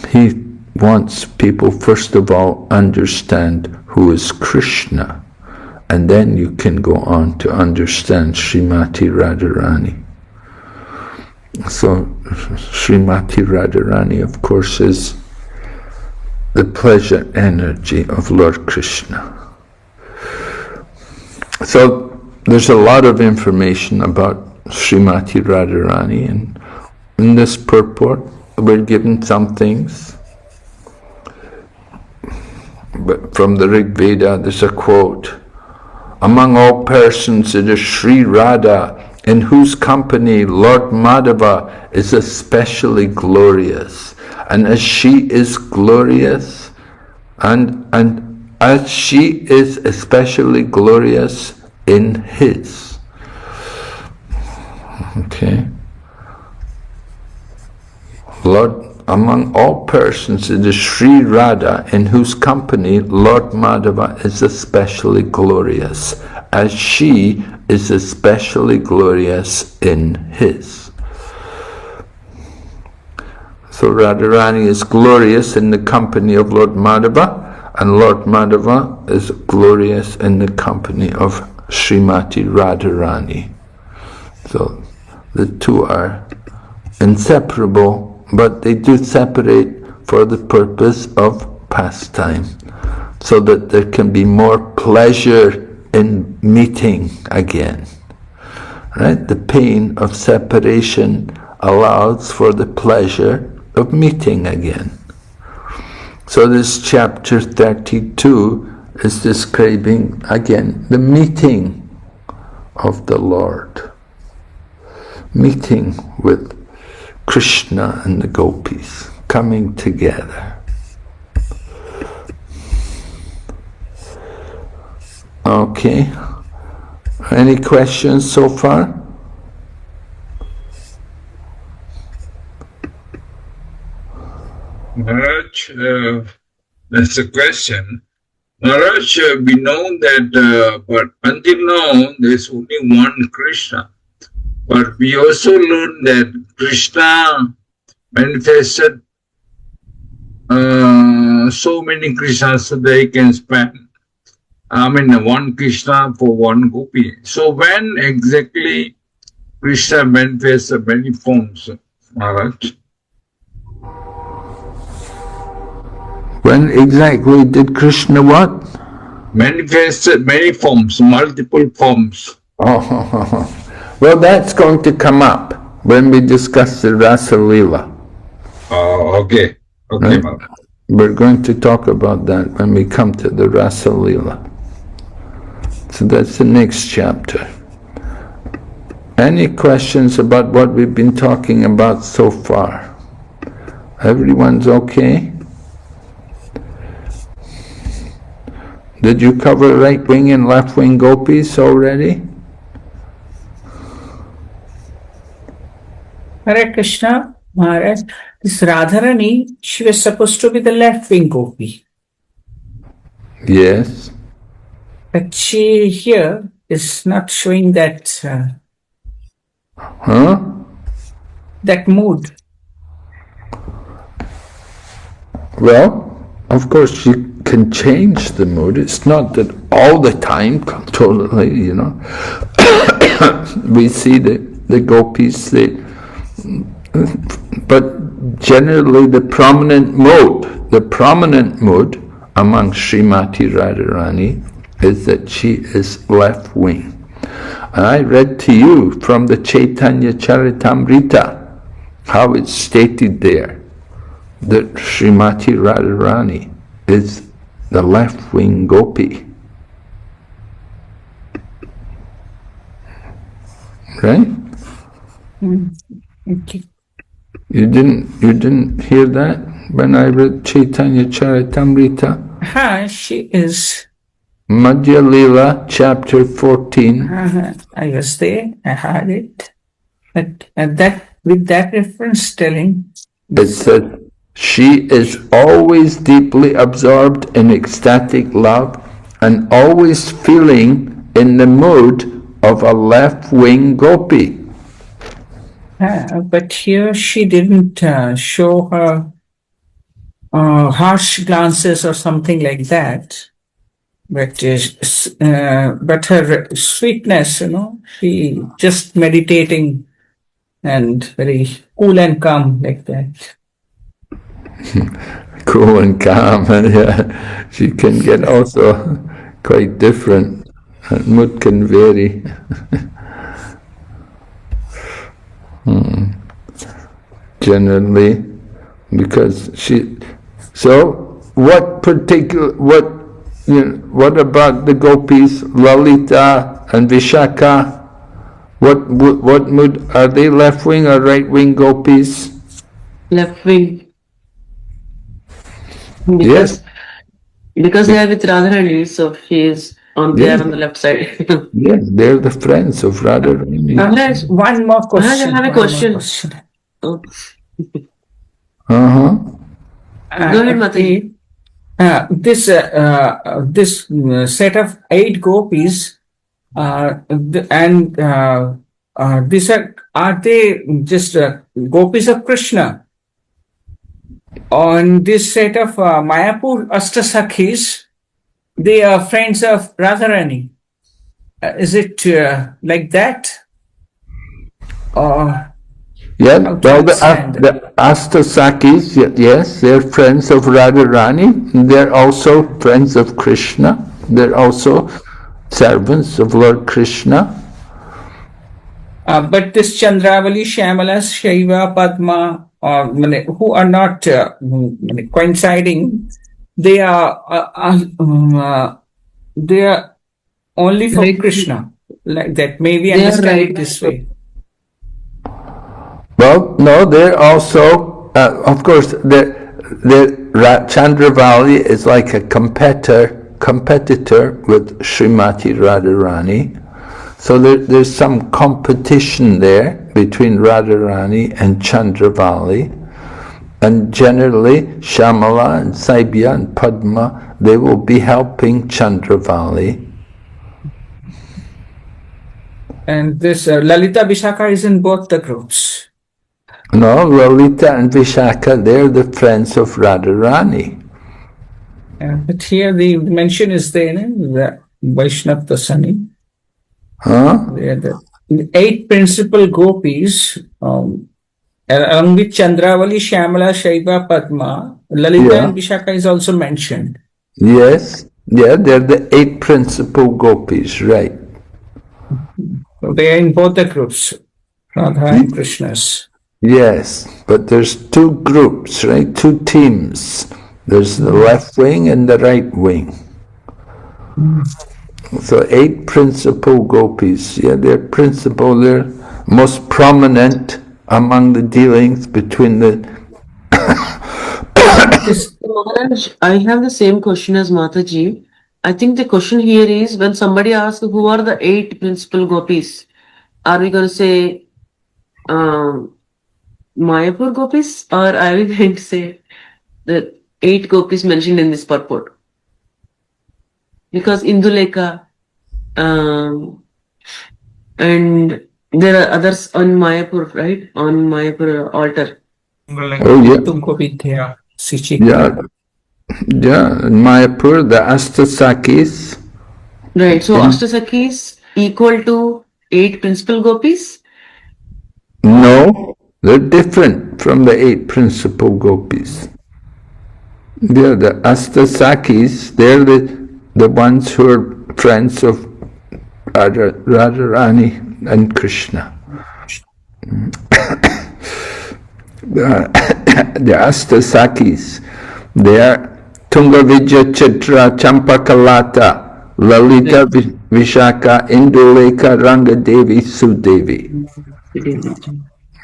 He wants people first of all understand who is Krishna, and then you can go on to understand Srimati Radharani. So Srimati Radharani, of course, is the pleasure energy of Lord Krishna. So there's a lot of information about Srimati Radharani, and in this purport we're given some things. But from the Rig Veda there's a quote, "Among all persons it is Sri Radha, in whose company Lord Madhava is especially glorious. And as she is glorious, and as she is especially glorious in his." Okay. Lord, among all persons it is Sri Radha, in whose company Lord Madhava is especially glorious, as she is especially glorious in his. So Radharani is glorious in the company of Lord Madhava, and Lord Madhava is glorious in the company of Srimati Radharani. So the two are inseparable, but they do separate for the purpose of pastime, so that there can be more pleasure in meeting again. Right? The pain of separation allows for the pleasure of meeting again. So this chapter 32 is describing again the meeting of the Lord, meeting with Krishna and the gopis, coming together. Okay. Any questions so far? Maharaj, that's a question. Maharaj, we know that, but until now, there's only one Krishna. But we also learned that Krishna manifested so many Krishnas so they can spend, one Krishna for one gopi. So when exactly Krishna manifested many forms, Maharaj? When exactly did Krishna what? Manifested many forms, multiple forms. Oh, well, that's going to come up when we discuss the Rasa Leela. Oh, okay. Okay, right? We're going to talk about that when we come to the Rasa Leela. So that's the next chapter. Any questions about what we've been talking about so far? Everyone's okay? Did you cover right wing and left wing gopis already? Hare Krishna, Maharaj. This Radharani, she was supposed to be the left wing gopi. Yes. But she here is not showing that that mood. Well, of course she can change the mood. It's not that all the time, totally, we see the gopis, but generally the prominent mood among Srimati Radharani is that she is left wing. And I read to you from the Chaitanya Charitamrita how it's stated there that Srimati Radharani is the left wing gopi. Right? Okay. You didn't hear that when I read Chaitanya Charitamrita? She is Madhya Lila, chapter 14. I was there, I heard it. But with that reference telling, It says, she is always deeply absorbed in ecstatic love and always feeling in the mood of a left-wing gopi. but here she didn't show her harsh glances or something like that. But her sweetness, she just meditating and very cool and calm like that. Cool and calm, and yeah, she can get also quite different. And mood can vary. Generally, because so what about the gopis, Lalita and Vishaka? What mood are they? Left wing or right wing gopis? Left wing. Yes. Because they are with Radharani, so she is they are on the left side. Yes, they're the friends of Radharani. One more question. I have a question. Oh. Uh-huh. Go ahead, Mataji. This set of 8 gopis, these are they just gopis of Krishna? On this set of Mayapur Ashtasakhis, they are friends of Radharani. Is it like that? Or Yeah, well, the Ashtasakis, yes, they're friends of Radharani. They're also friends of Krishna. They're also servants of Lord Krishna. But this Chandravali, Shyamala, Shaiva, Padma, who are not coinciding, they are only for Krishna, like that. Maybe understand it this way. Well, no, they're also, of course, the Chandravali is like a competitor with Srimati Radharani. So there's some competition there between Radharani and Chandravali. And generally, Shyamala and Saibya and Padma, they will be helping Chandravali. And this Lalita Vishaka is in both the groups. No, Lalita and Vishaka, they're the friends of Radharani. But here the mention is there, the Vaishnav Dasani. They are the 8 principal gopis, along with Chandravali, Shyamala, Shaiva, Padma. Lalita and Vishaka is also mentioned. Yes, yeah, they're the 8 principal gopis, right. So they are in both the groups, Radha and Krishna's. Yes, but there's 2 groups, right? 2 teams. There's the left wing and the right wing. So 8 principal gopis. Yeah, they're most prominent among the dealings between the... Maharaj, I have the same question as Mataji. I think the question here is, when somebody asks who are the 8 principal gopis, are we going to say Mayapur gopis, or are we going to say the 8 gopis mentioned in this purport? Because Induleka and there are others on Mayapur, right? On Mayapur altar. Oh, yeah. Yeah, in Mayapur, the Ashtasakis. Right, so Ashtasakis equal to 8 principal gopis? No, they're different from the 8 principal gopis. They're the Ashtasakis, they're the ones who are friends of Radharani and Krishna. The Ashtasakis, they are Tunga Vijaya Chitra Champakalata, Lalita Vishaka, Induleka Rangadevi Sudevi.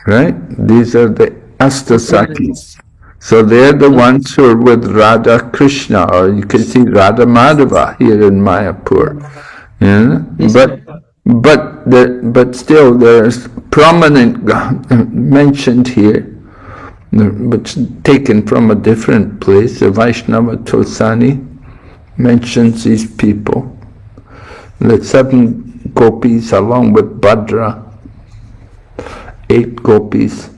Right? These are the Ashtasakis. So they're the ones who are with Radha Krishna, or you can see Radha Madhava here in Mayapur. Yeah? But still there's prominent mentioned here, which taken from a different place. The Vaishnava Tulsani mentions these people. The 7 gopis along with Bhadra, 8 gopis.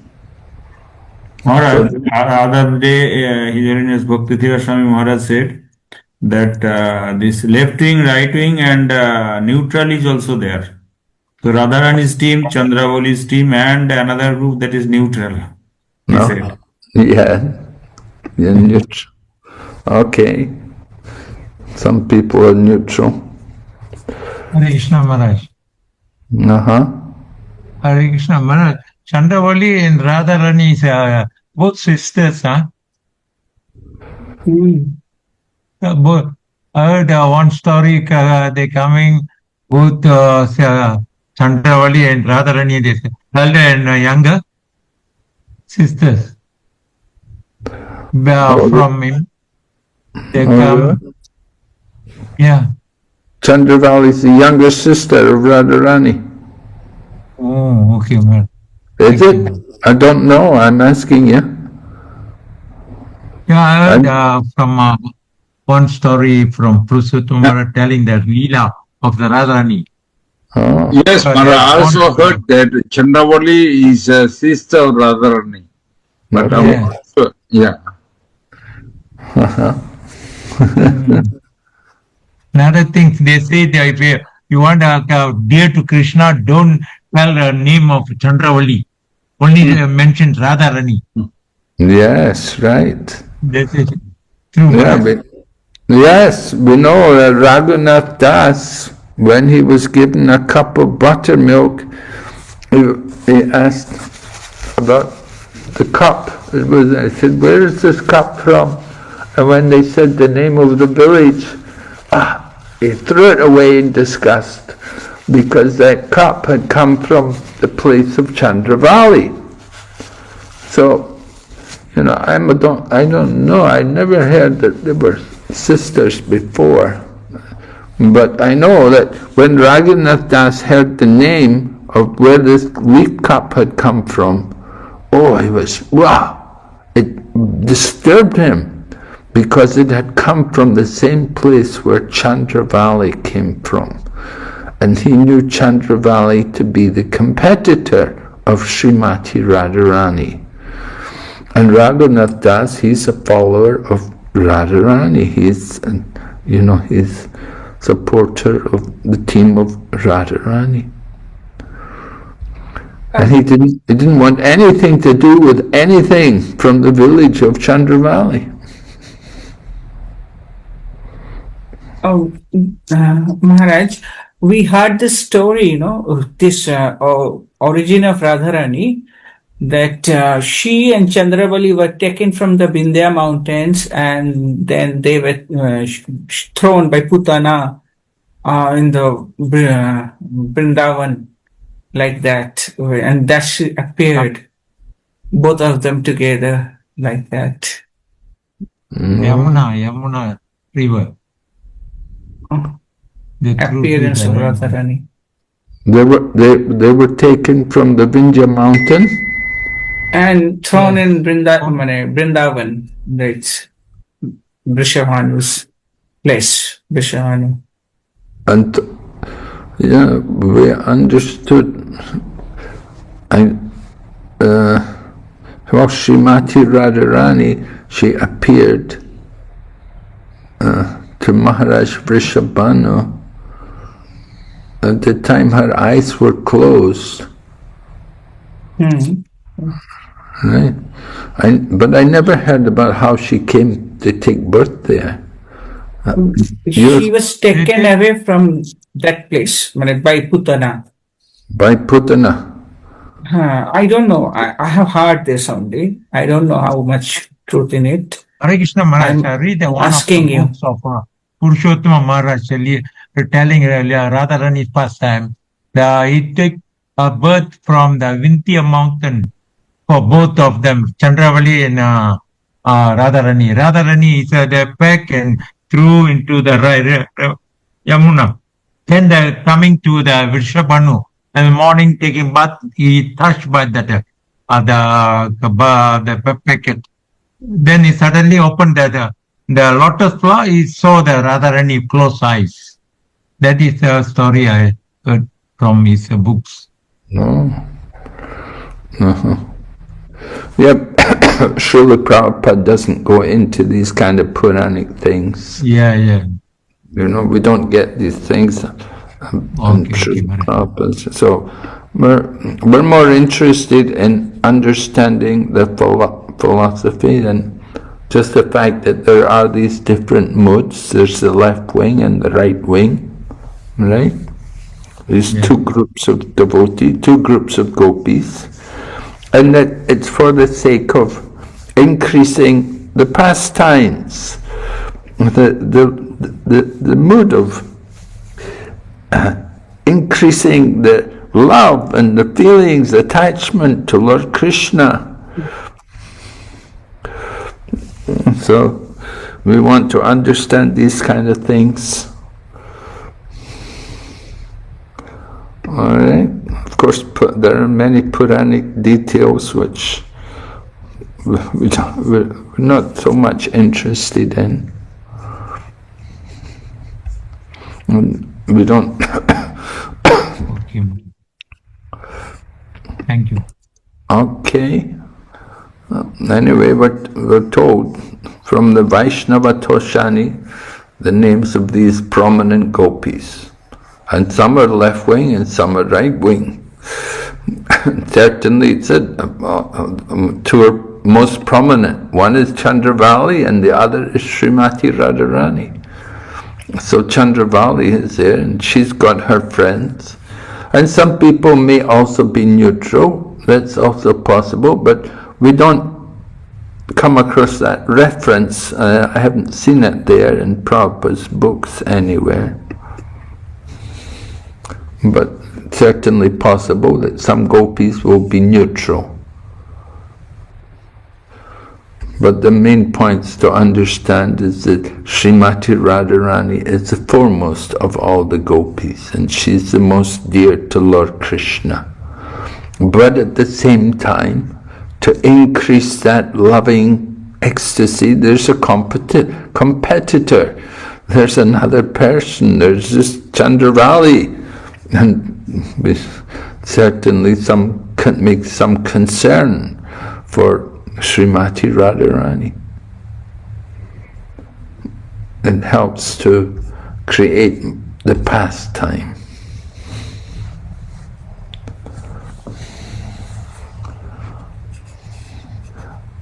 Maharaj, other day, His Holiness Bhakti Swami Maharaj said that this left wing, right wing, and neutral is also there. So Radharani's team, Chandravali's team, and another group that is neutral. He said. Yeah, neutral. Okay. Some people are neutral. Hare Krishna Maharaj. Hare Krishna Maharaj. Chandravali and Radharani is both sisters, huh? Both. I heard one story, they coming, both Chandravali and Radharani, they elder and younger sisters. From him, they come. Yeah. Chandravali is the younger sister of Radharani. Oh, okay, man. Is it? I don't know. I'm asking you. Yeah, I heard from one story from Purushottam telling the Leela of the Radharani. Oh. Yes, Maharaj, I also heard that Chandravali is a sister of Radharani. But yeah. Another thing, they say that if you want to dear to Krishna, don't tell the name of Chandravali. Only mention Radharani. Yes, right. This is true. Yeah, yes, we know Raghunath Das, when he was given a cup of buttermilk, he asked about the cup. I said, where is this cup from? And when they said the name of the village, he threw it away in disgust, because that cup had come from the place of Chandravali. So, I don't know. I never heard that they were sisters before. But I know that when Raghunath Das heard the name of where this weak cup had come from, he was, wow! It disturbed him, because it had come from the same place where Chandravali came from. And he knew Chandravali to be the competitor of Srimati Radharani. And Raghunath Das, he's a follower of Radharani. He's supporter of the team of Radharani. And he didn't want anything to do with anything from the village of Chandravali. Maharaj, we heard this story, this origin of Radharani, that she and Chandravali were taken from the Vindhya mountains, and then they were thrown by Putana in the Vrindavan, like that, and that she appeared, both of them together, like that. Yamuna river. The Appearance of Radharani. They were taken from the Vindhya mountain and thrown in Vrindavan, that's Vrishabhanu's place, Vrishabhanu. And we understood. Srimati Radharani, she appeared to Maharaj Vrishabhanu at the time her eyes were closed. Right? But I never heard about how she came to take birth there. She was taken away from that place by Putana. By Putana? I don't know. I have heard this only. I don't know how much truth in it. Hare Krishna Maharaj, read the one asking of the books of Purushottam Maharaj telling Radharani's pastime. He took a birth from the Vindhya mountain for both of them, Chandravali and Radharani. Radharani is the pack and threw into the Yamuna. Then coming to the Vrishabhanu, and morning taking bath, he touched by that the packet. Then he suddenly opened the lotus flower. He saw the Radharani close eyes. That is the story I heard from his books. No. Yep. Srila Prabhupada doesn't go into these kind of Puranic things. Yeah. You know, we don't get these things. Prabhupada. So we're more interested in understanding the philosophy than just the fact that there are these different modes. There's the left wing and the right wing, right? These two groups of devotees, two groups of gopis, and that it's for the sake of increasing the pastimes, the mood of increasing the love and the feelings, attachment to Lord Krishna. So we want to understand these kind of things. All right. Of course, there are many Puranic details which we're not so much interested in. We don't. Okay. Thank you. Okay. Anyway, what we're told from the Vaishnava Toshani, the names of these prominent gopis. And some are left wing and some are right wing. Certainly, it said two are most prominent. One is Chandravali and the other is Srimati Radharani. So Chandravali is there and she's got her friends. And some people may also be neutral. That's also possible, but we don't come across that reference. I haven't seen it there in Prabhupada's books anywhere. But certainly possible that some gopis will be neutral. But the main points to understand is that Srimati Radharani is the foremost of all the gopis, and she's the most dear to Lord Krishna. But at the same time, to increase that loving ecstasy, there's a competitor. There's another person. There's this Chandravali. And certainly some can make some concern for Srimati Radharani. It helps to create the pastime.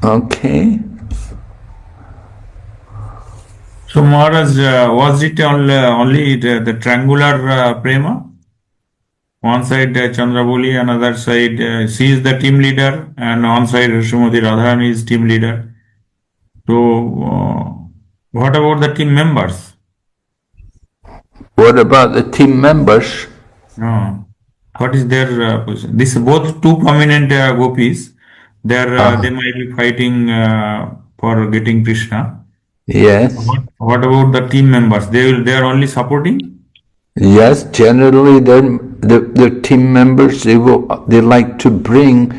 Okay. So Maharaj, was it only the triangular prema? One side Chandravali, another side she is the team leader, and one side Srimati Radharani is team leader. So what about the team members? What about the team members? What is their position? This both two prominent gopis. They might be fighting for getting Krishna. Yes. What about the team members? They are only supporting. Yes, generally the team members they like to bring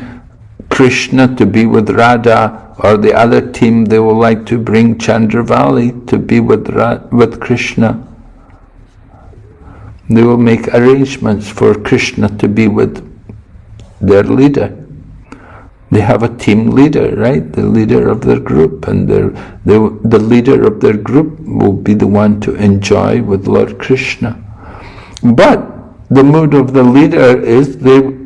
Krishna to be with Radha, or the other team they will like to bring Chandravali to be with Krishna. They will make arrangements for Krishna to be with their leader. They have a team leader, right? The leader of their group, and the leader of their group will be the one to enjoy with Lord Krishna. But the mood of the leader is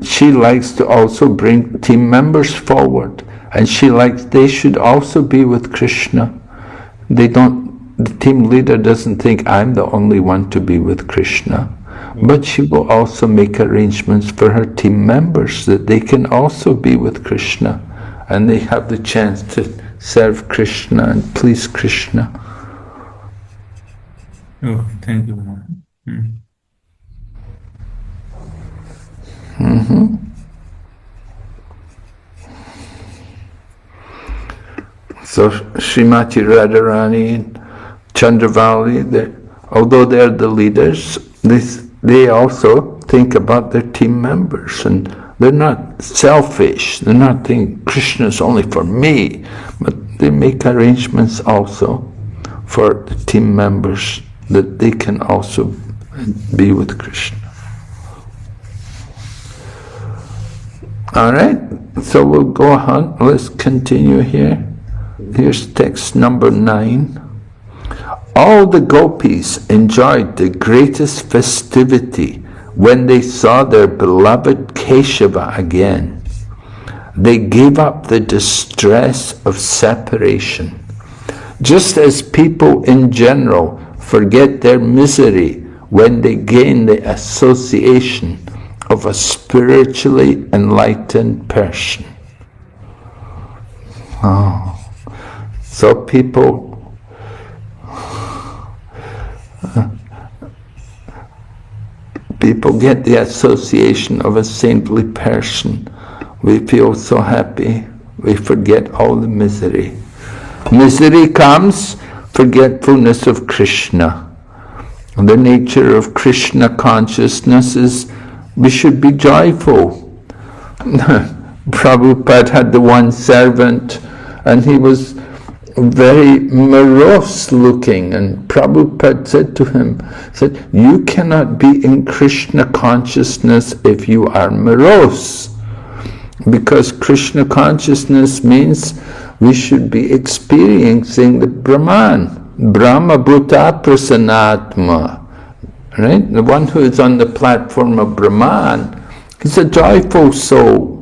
she likes to also bring team members forward, and they should also be with Krishna. The team leader doesn't think I'm the only one to be with Krishna, but she will also make arrangements for her team members that they can also be with Krishna, and they have the chance to serve Krishna and please Krishna. Oh, thank you. So Srimati Radharani and Chandravali, although they're the leaders, they also think about their team members, and they're not selfish. They're not thinking Krishna's only for me, but they make arrangements also for the team members that they can also be with Krishna. All right, so we'll go on. Let's continue here. Here's text number 9. All the gopis enjoyed the greatest festivity when they saw their beloved Keshava again. They gave up the distress of separation. Just as people in general forget their misery when they gain the association of a spiritually enlightened person. Oh. So people get the association of a saintly person. We feel so happy. We forget all the misery. Misery comes, forgetfulness of Krishna. And the nature of Krishna consciousness is we should be joyful. Prabhupada had the one servant, and he was very morose looking, and Prabhupada said to him, you cannot be in Krishna consciousness if you are morose, because Krishna consciousness means we should be experiencing the Brahman, Brahma Bhuta Prasanatma, right? The one who is on the platform of Brahman is a joyful soul.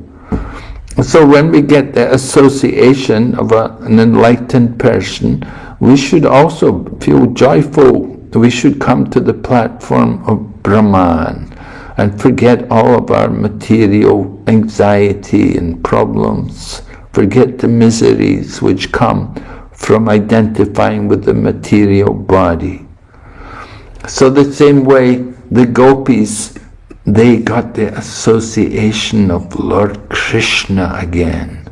So when we get the association of an enlightened person, we should also feel joyful. We should come to the platform of Brahman and forget all of our material anxiety and problems. Forget the miseries which come from identifying with the material body. So the same way the gopis, they got the association of Lord Krishna again.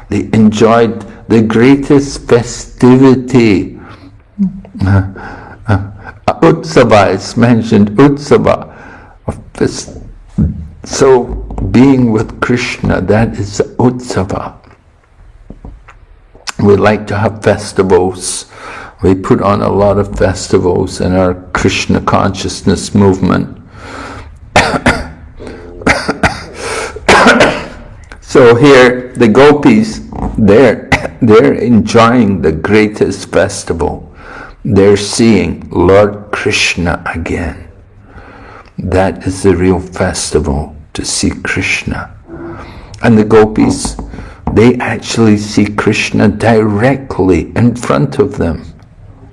They enjoyed the greatest festivity. Utsava is mentioned, Utsava. So being with Krishna, that is Utsava. We like to have festivals. We put on a lot of festivals in our Krishna consciousness movement. So here, the gopis, they're enjoying the greatest festival. They're seeing Lord Krishna again. That is the real festival, to see Krishna. And the gopis, they actually see Krishna directly in front of them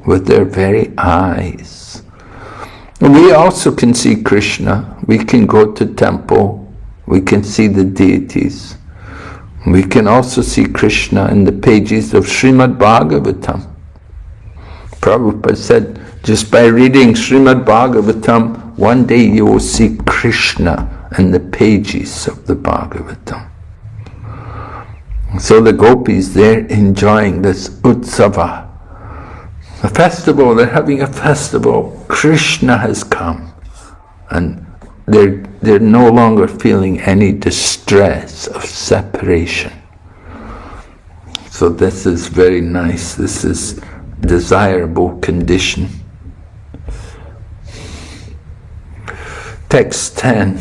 with their very eyes. We also can see Krishna. We can go to temple. We can see the deities. We can also see Krishna in the pages of Srimad Bhagavatam. Prabhupada said, just by reading Srimad Bhagavatam, one day you will see Krishna in the pages of the Bhagavatam. So the gopis, they're enjoying this Utsava. A festival, they're having a festival. Krishna has come. And they're no longer feeling any distress of separation. So this is very nice. This is desirable condition. Text 10.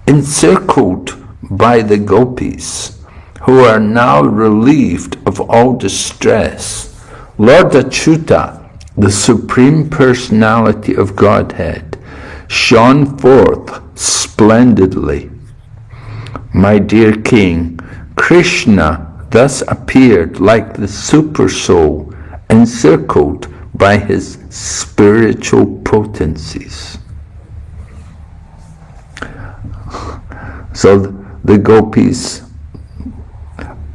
Encircled by the gopis, who are now relieved of all distress, Lord Achyuta, the Supreme Personality of Godhead, shone forth splendidly. My dear King, Krishna thus appeared like the super soul, encircled by his spiritual potencies. So the gopis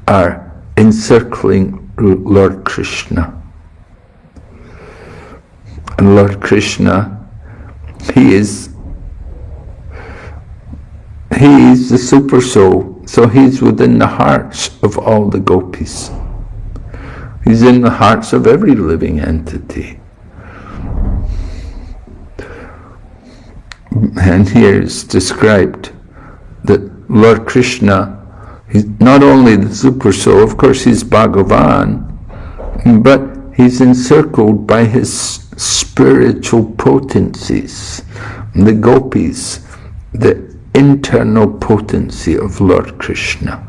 are encircling Lord Krishna. And Lord Krishna, he is the super soul, so he's within the hearts of all the gopis. He's in the hearts of every living entity. And here it's described that Lord Krishna, he's not only the Super Soul, of course he's Bhagavan, but he's encircled by his spiritual potencies, the gopis, the internal potency of Lord Krishna.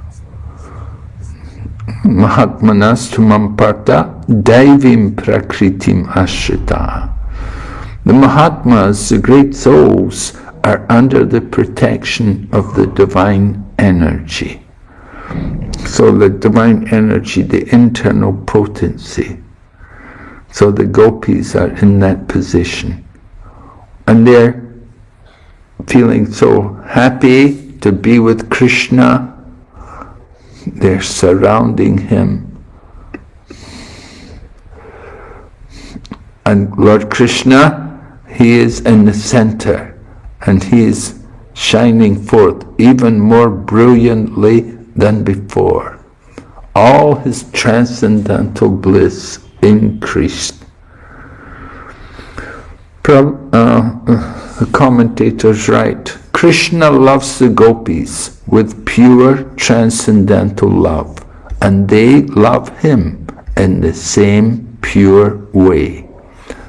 Mahatmanas tumamparta daivim prakritim ashrita. The Mahatmas, the great souls, are under the protection of the divine energy. So the divine energy, the internal potency. So the gopis are in that position. And they're feeling so happy to be with Krishna. They're surrounding him. And Lord Krishna, he is in the center, and he is shining forth even more brilliantly than before. All his transcendental bliss increased. The commentators write, Krishna loves the gopis with pure transcendental love, and they love him in the same pure way.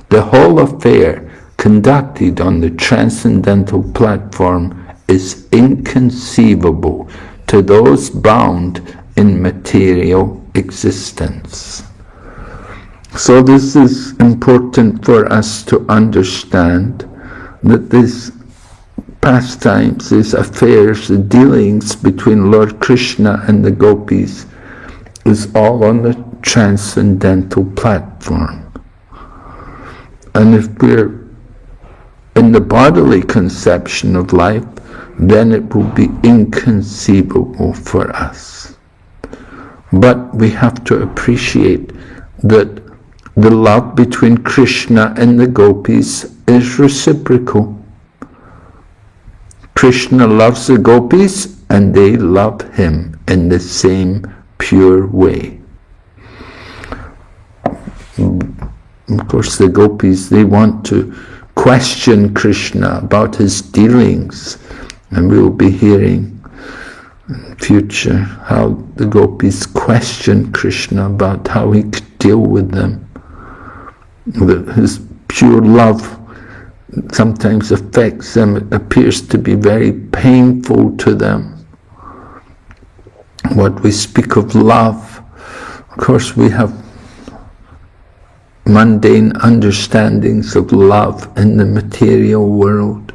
The whole affair, conducted on the transcendental platform, is inconceivable to those bound in material existence. So this is important for us to understand, that these pastimes, these affairs, the dealings between Lord Krishna and the gopis is all on the transcendental platform. And if we're in the bodily conception of life, then it will be inconceivable for us. But we have to appreciate that the love between Krishna and the gopis is reciprocal. Krishna loves the gopis and they love him in the same pure way. Of course, the gopis, they want to question Krishna about his dealings, and we will be hearing in future how the gopis question Krishna about how he could deal with them. His pure love sometimes affects them. It appears to be very painful to them. What we speak of love, of course we have mundane understandings of love in the material world,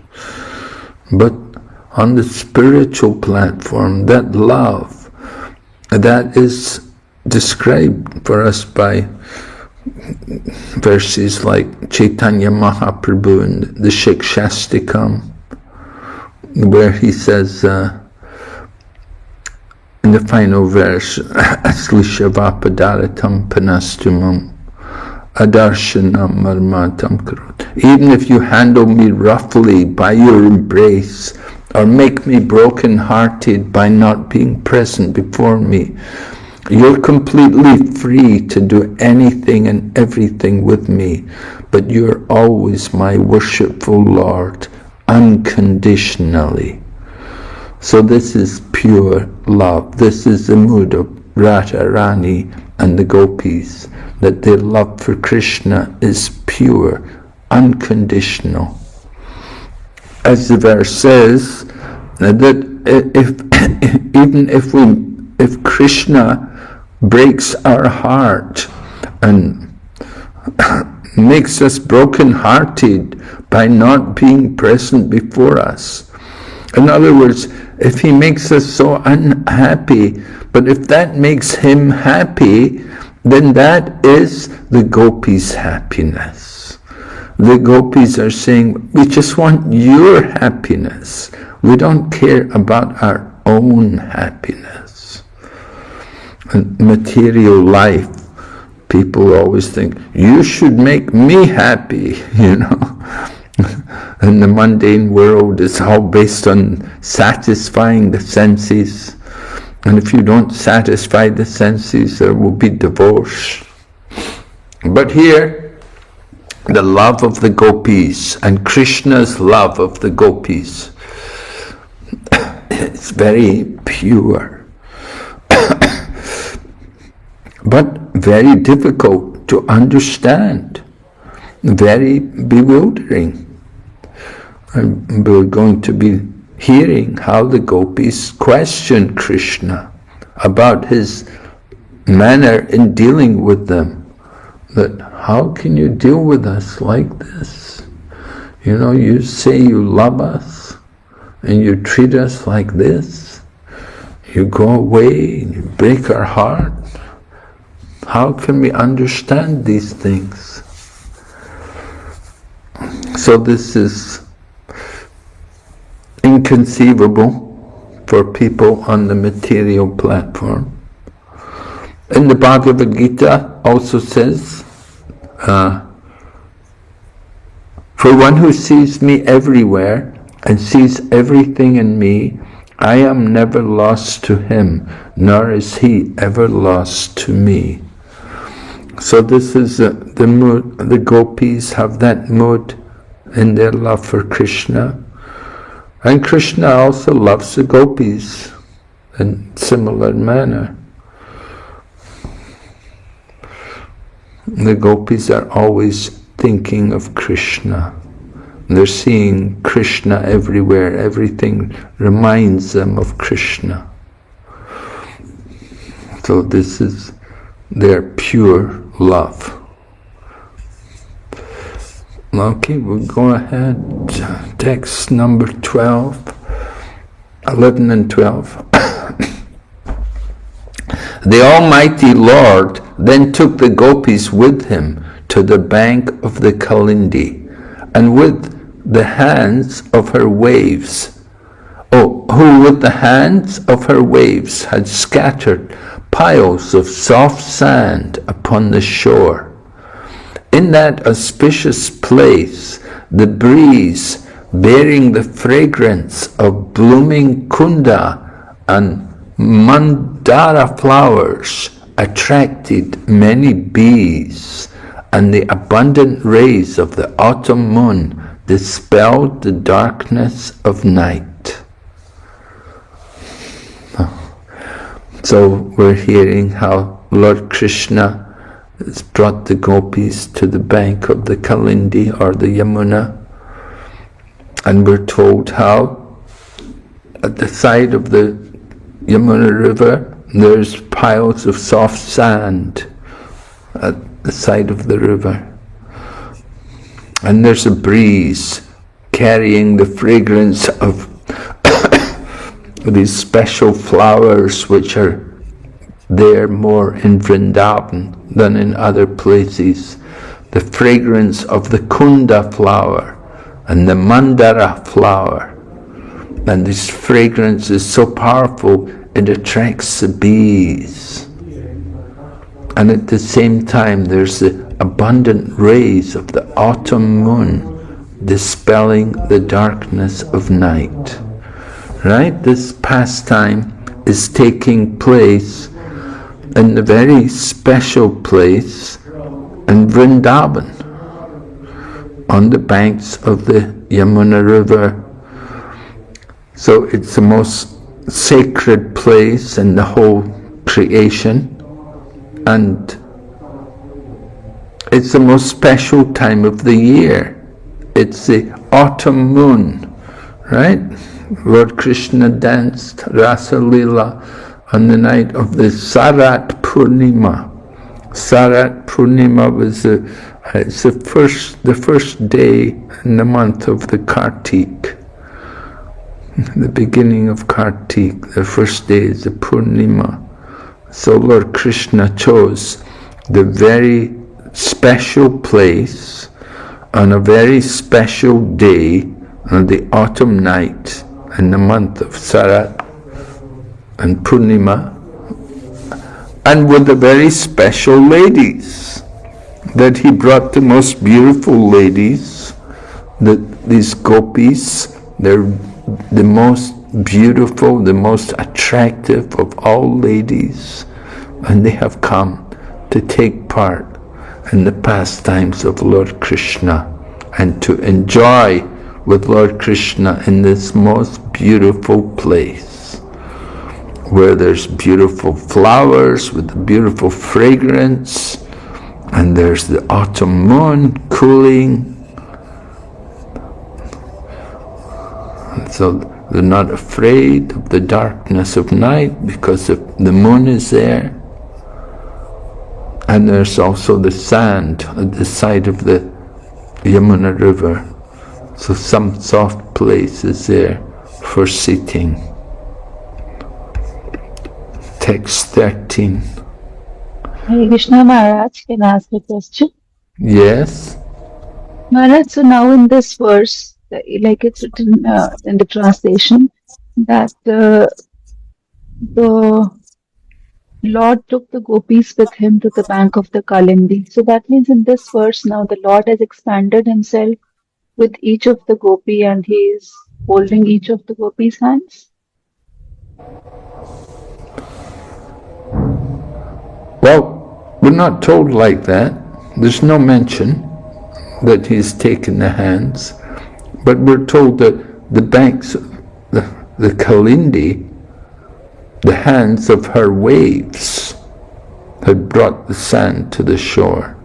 but on the spiritual platform, that love, that is described for us by verses like Chaitanya Mahaprabhu in the Shikshastikam, where he says in the final verse, Aslishavapadaраtam panastumam adarshanam marmatam karot. Even if you handle me roughly by your embrace, or make me broken-hearted by not being present before me, you're completely free to do anything and everything with me, but you're always my worshipful Lord, unconditionally. So this is pure love. This is the mood of Radharani and the gopis, that their love for Krishna is pure, unconditional. As the verse says, that if Krishna breaks our heart and makes us broken-hearted by not being present before us. In other words, if he makes us so unhappy, but if that makes him happy, then that is the gopis' happiness. The gopis are saying, we just want your happiness. We don't care about our own happiness. In material life, people always think, you should make me happy, you know. And the mundane world is all based on satisfying the senses. And if you don't satisfy the senses, there will be divorce. But here, the love of the gopis and Krishna's love of the gopis, it's very pure, but very difficult to understand, very bewildering. And we're going to be hearing how the gopis question Krishna about his manner in dealing with them. That how can you deal with us like this? You know, you say you love us and you treat us like this. You go away and you break our heart. How can we understand these things? So this is inconceivable for people on the material platform. In the Bhagavad Gita also says, for one who sees me everywhere and sees everything in me, I am never lost to him, nor is he ever lost to me. So this is the mood, the gopis have that mood in their love for Krishna. And Krishna also loves the gopis in similar manner. The gopis are always thinking of Krishna. They're seeing Krishna everywhere. Everything reminds them of Krishna. So this is their pure love. Okay, we'll go ahead. Text number 12, 11 and 12. The Almighty Lord then took the gopis with him to the bank of the Kalindi, and with the hands of her waves, who with the hands of her waves had scattered piles of soft sand upon the shore. In that auspicious place, the breeze, bearing the fragrance of blooming kunda and mandara flowers, attracted many bees, and the abundant rays of the autumn moon dispelled the darkness of night. So we're hearing how Lord Krishna has brought the gopis to the bank of the Kalindi or the Yamuna, and we're told how at the side of the Yamuna river there's piles of soft sand at the side of the river, and there's a breeze carrying the fragrance of these special flowers which are there more in Vrindavan than in other places. The fragrance of the kunda flower and the mandara flower, and this fragrance is so powerful it attracts the bees. And at the same time there's the abundant rays of the autumn moon dispelling the darkness of night. Right? This pastime is taking place in a very special place in Vrindavan, on the banks of the Yamuna River. So it's the most sacred place in the whole creation, and it's the most special time of the year. It's the autumn moon, right? Lord Krishna danced Rasa Lila on the night of the Sarat Purnima. Sarat Purnima was the first day in the month of the Kartik, the beginning of Kartik. The first day is the Purnima. So Lord Krishna chose the very special place on a very special day on the autumn night in the month of Sarat and Purnima, and with the very special ladies, that he brought the most beautiful ladies, these gopis. They're the most beautiful, the most attractive of all ladies, and they have come to take part in the pastimes of Lord Krishna and to enjoy with Lord Krishna in this most beautiful place, where there's beautiful flowers with a beautiful fragrance, and there's the autumn moon cooling. So they're not afraid of the darkness of night because the moon is there. And there's also the sand at the side of the Yamuna River. So some soft place is there for seating. Text 13. Hare Krishna Maharaj, can I ask a question? Yes? Maharaj, so now in this verse, like it's written in the translation, that the Lord took the gopis with him to the bank of the Kalindi. So that means in this verse now the Lord has expanded himself with each of the gopi and he is holding each of the gopis' hands? Well, we're not told like that. There's no mention that he's taken the hands, but we're told that the banks, the Kalindi, the hands of her waves had brought the sand to the shore.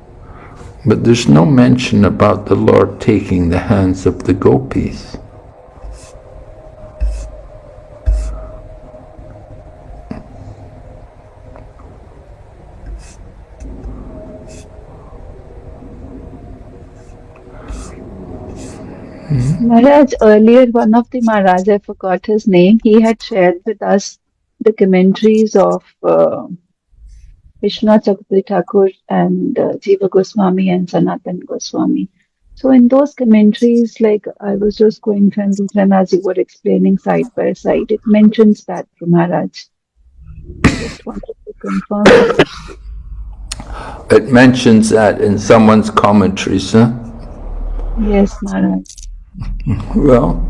But there's no mention about the Lord taking the hands of the gopis. Maharaj, earlier one of the Maharaj, I forgot his name, he had shared with us the commentaries of Vishnu Chakravarti Thakur and Jiva Goswami and Sanatan Goswami. So in those commentaries, like I was just going through them as you were explaining side by side, it mentions that from Maharaj. Just wanted to confirm that. It mentions that in someone's commentaries, huh? Yes, Maharaj. Well,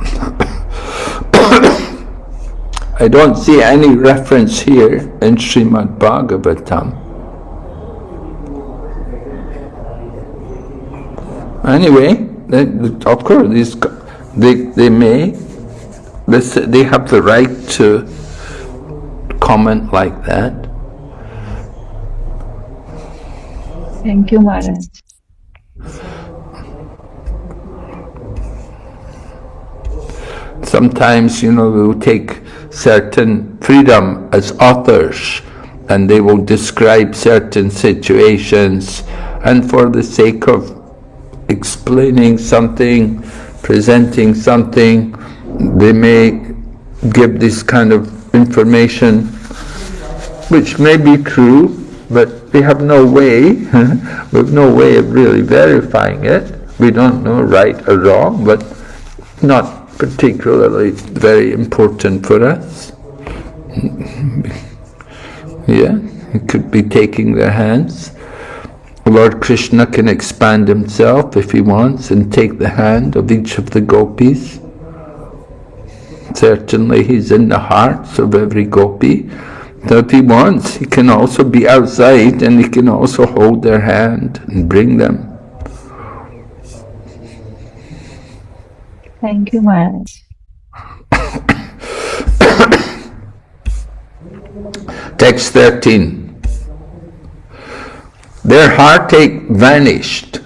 I don't see any reference here in Srimad Bhagavatam. Anyway, of course, they have the right to comment like that. Thank you, Maharaj. Sometimes, we will take certain freedom as authors, and they will describe certain situations, and for the sake of explaining something, presenting something, they may give this kind of information, which may be true, but we have no way, of really verifying it. We don't know right or wrong, but not particularly very important for us. Yeah, it could be taking their hands. Lord Krishna can expand himself if he wants and take the hand of each of the gopis. Certainly he's in the hearts of every gopi. So if he wants, he can also be outside and he can also hold their hand and bring them. Thank you, Maharaj. Text 13. Their heartache vanquished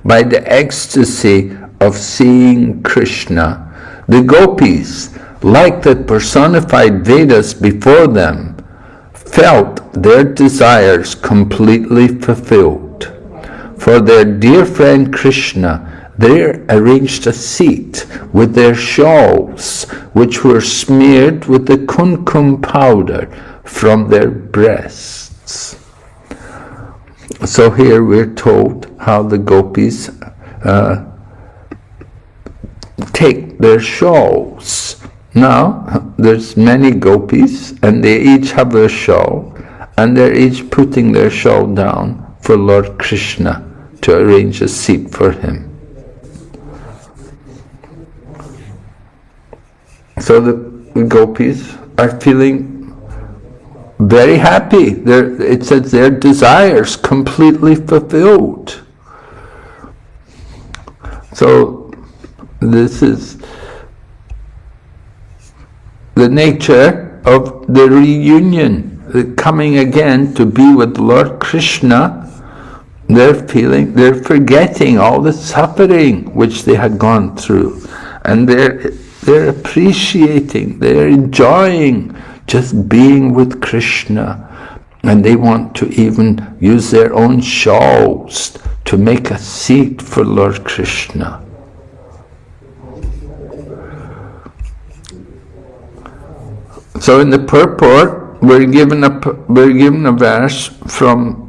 by the ecstasy of seeing Krishna. The gopis, like the personified Vedas before them, felt their desires completely fulfilled. For their dear friend Krishna, they arranged a seat with their shawls, which were smeared with the kumkum powder from their breasts. So here we're told how the gopis take their shawls. Now, there's many gopis, and they each have their shawl, and they're each putting their shawl down for Lord Krishna to arrange a seat for him. So the gopis are feeling very happy. It says their desires completely fulfilled. So this is the nature of the reunion, the coming again to be with Lord Krishna. They're forgetting all the suffering which they had gone through, and they're appreciating, they're enjoying just being with Krishna, and they want to even use their own shawls to make a seat for Lord Krishna. So in the purport, we're given a verse from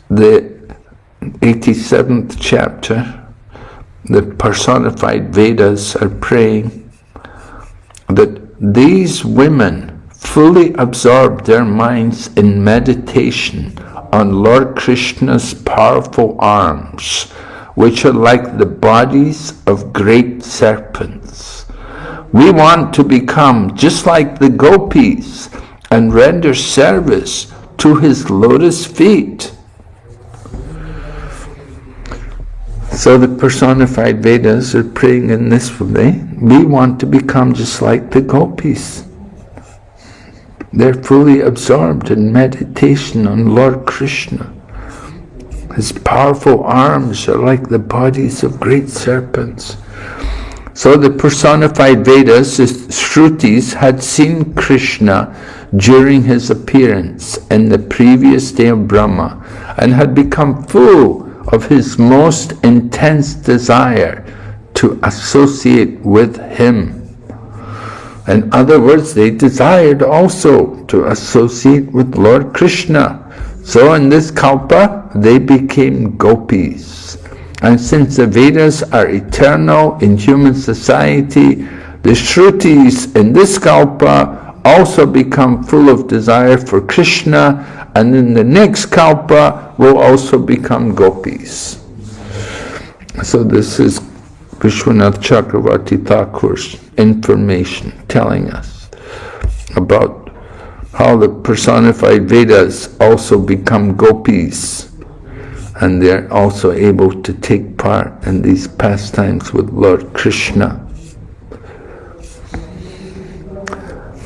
the 87th chapter. The personified Vedas are praying that these women fully absorb their minds in meditation on Lord Krishna's powerful arms, which are like the bodies of great serpents. We want to become just like the gopis and render service to his lotus feet. So the personified Vedas are praying in this way. We want to become just like the gopis. They're fully absorbed in meditation on Lord Krishna. His powerful arms are like the bodies of great serpents. So the personified Vedas, the Shrutis, had seen Krishna during his appearance in the previous day of Brahma and had become full of his most intense desire to associate with him. In other words, they desired also to associate with Lord Krishna. So in this kalpa, they became gopis. And since the Vedas are eternal in human society, the Shrutis in this kalpa also become full of desire for Krishna, and in the next kalpa will also become gopis. So this is Vishwanath Chakravarti Thakur's information telling us about how the personified Vedas also become gopis, and they're also able to take part in these pastimes with Lord Krishna.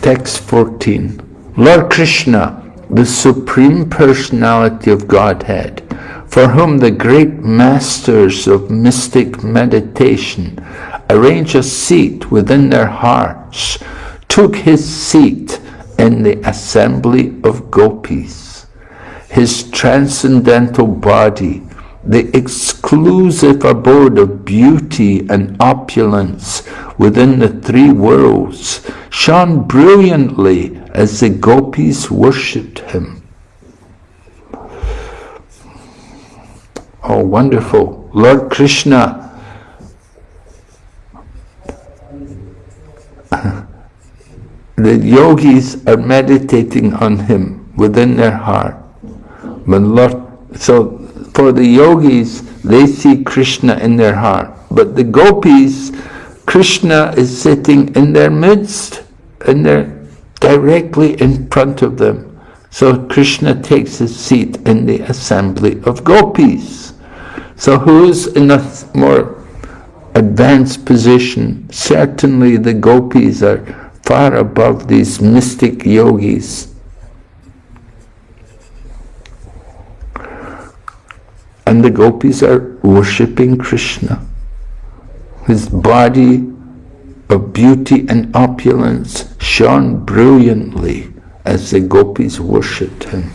Text 14. Lord Krishna, the Supreme Personality of Godhead, for whom the great masters of mystic meditation arrange a seat within their hearts, took his seat in the assembly of gopis. His transcendental body, the exclusive abode of beauty and opulence within the three worlds, shone brilliantly as the gopis worshipped him. Oh, wonderful. Lord Krishna, the yogis are meditating on him within their heart. So for the yogis, they see Krishna in their heart. But the gopis, Krishna is sitting in their midst, and they're directly in front of them. So Krishna takes his seat in the assembly of gopis. So who's in a more advanced position? Certainly the gopis are far above these mystic yogis. And the gopis are worshipping Krishna. His body of beauty and opulence shone brilliantly as the gopis worshipped him.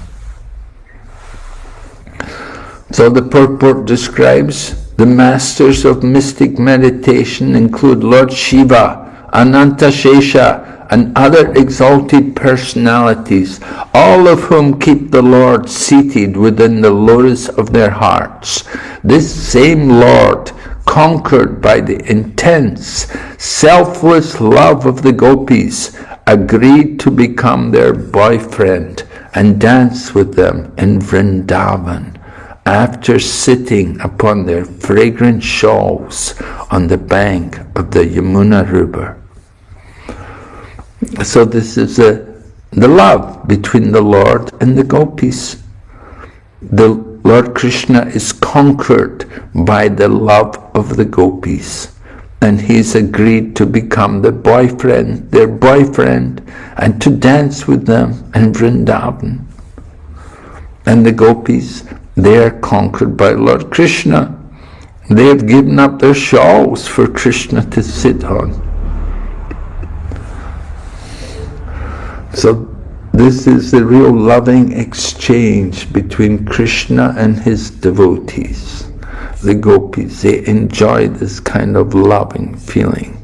So the purport describes the masters of mystic meditation include Lord Shiva, Ananta Shesha, and other exalted personalities, all of whom keep the Lord seated within the lotus of their hearts. This same Lord, conquered by the intense, selfless love of the gopis, agreed to become their boyfriend and dance with them in Vrindavan, after sitting upon their fragrant shawls on the bank of the Yamuna river. So this is the love between the Lord and the gopis. The Lord Krishna is conquered by the love of the gopis, and he's agreed to become their boyfriend, and to dance with them in Vrindavan. And the gopis, they are conquered by Lord Krishna. They have given up their shawls for Krishna to sit on. So this is the real loving exchange between Krishna and his devotees. The gopis, they enjoy this kind of loving feeling.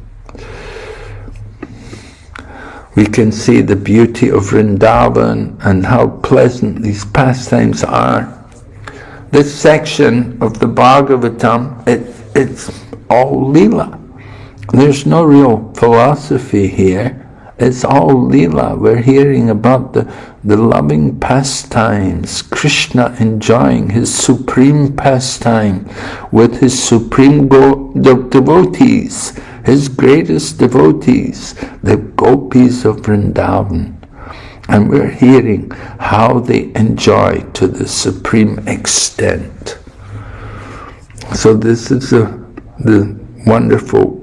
We can see the beauty of Vrindavan and how pleasant these pastimes are. This section of the Bhagavatam, it's all Leela. There's no real philosophy here. It's all Leela. We're hearing about the loving pastimes, Krishna enjoying his supreme pastime with his supreme devotees, his greatest devotees, the gopis of Vrindavan. And we're hearing how they enjoy to the supreme extent. So this is the wonderful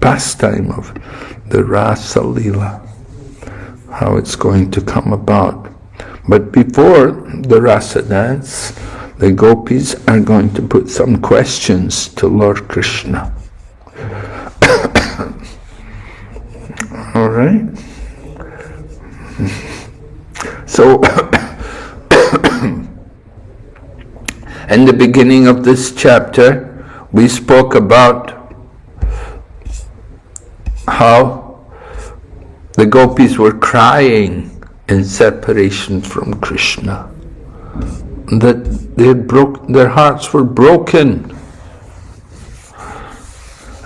pastime of the Rasa Leela, how it's going to come about. But before the Rasa dance, the gopis are going to put some questions to Lord Krishna. All right? So, in the beginning of this chapter, we spoke about how the gopis were crying in separation from Krishna, that their hearts were broken,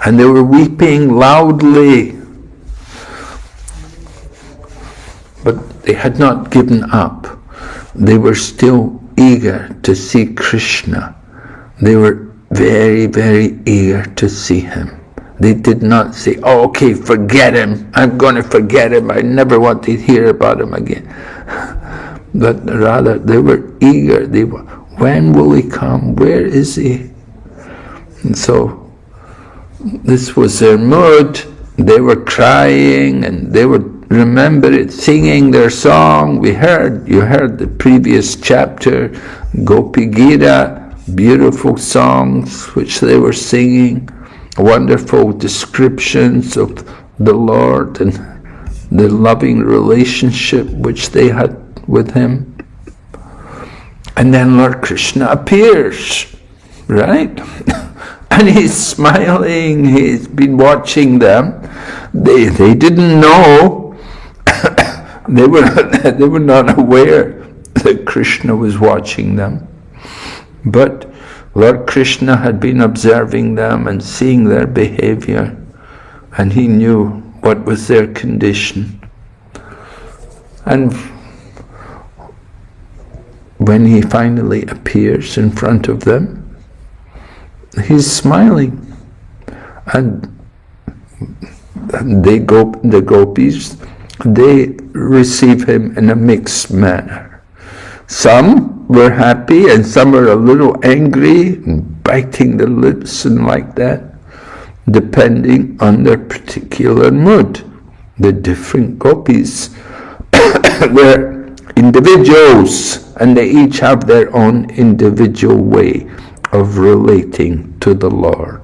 and they were weeping loudly. But they had not given up. They were still eager to see Krishna. They were very, very eager to see him. They did not say, oh, okay, forget him. I'm going to forget him. I never want to hear about him again. But rather, they were eager. They were, when will he come? Where is he? And so, this was their mood. They were crying, and they were, remember it, singing their song. You heard the previous chapter, Gopi Gita, beautiful songs which they were singing, wonderful descriptions of the Lord and the loving relationship which they had with him. And then Lord Krishna appears, right? And he's smiling, he's been watching them. They didn't know. They were not aware that Krishna was watching them. But Lord Krishna had been observing them and seeing their behavior, and he knew what was their condition. And when he finally appears in front of them, he's smiling. And the gopis, they receive him in a mixed manner. Some were happy and some were a little angry and biting their lips and like that, depending on their particular mood. The different gopis were individuals, and they each have their own individual way of relating to the Lord.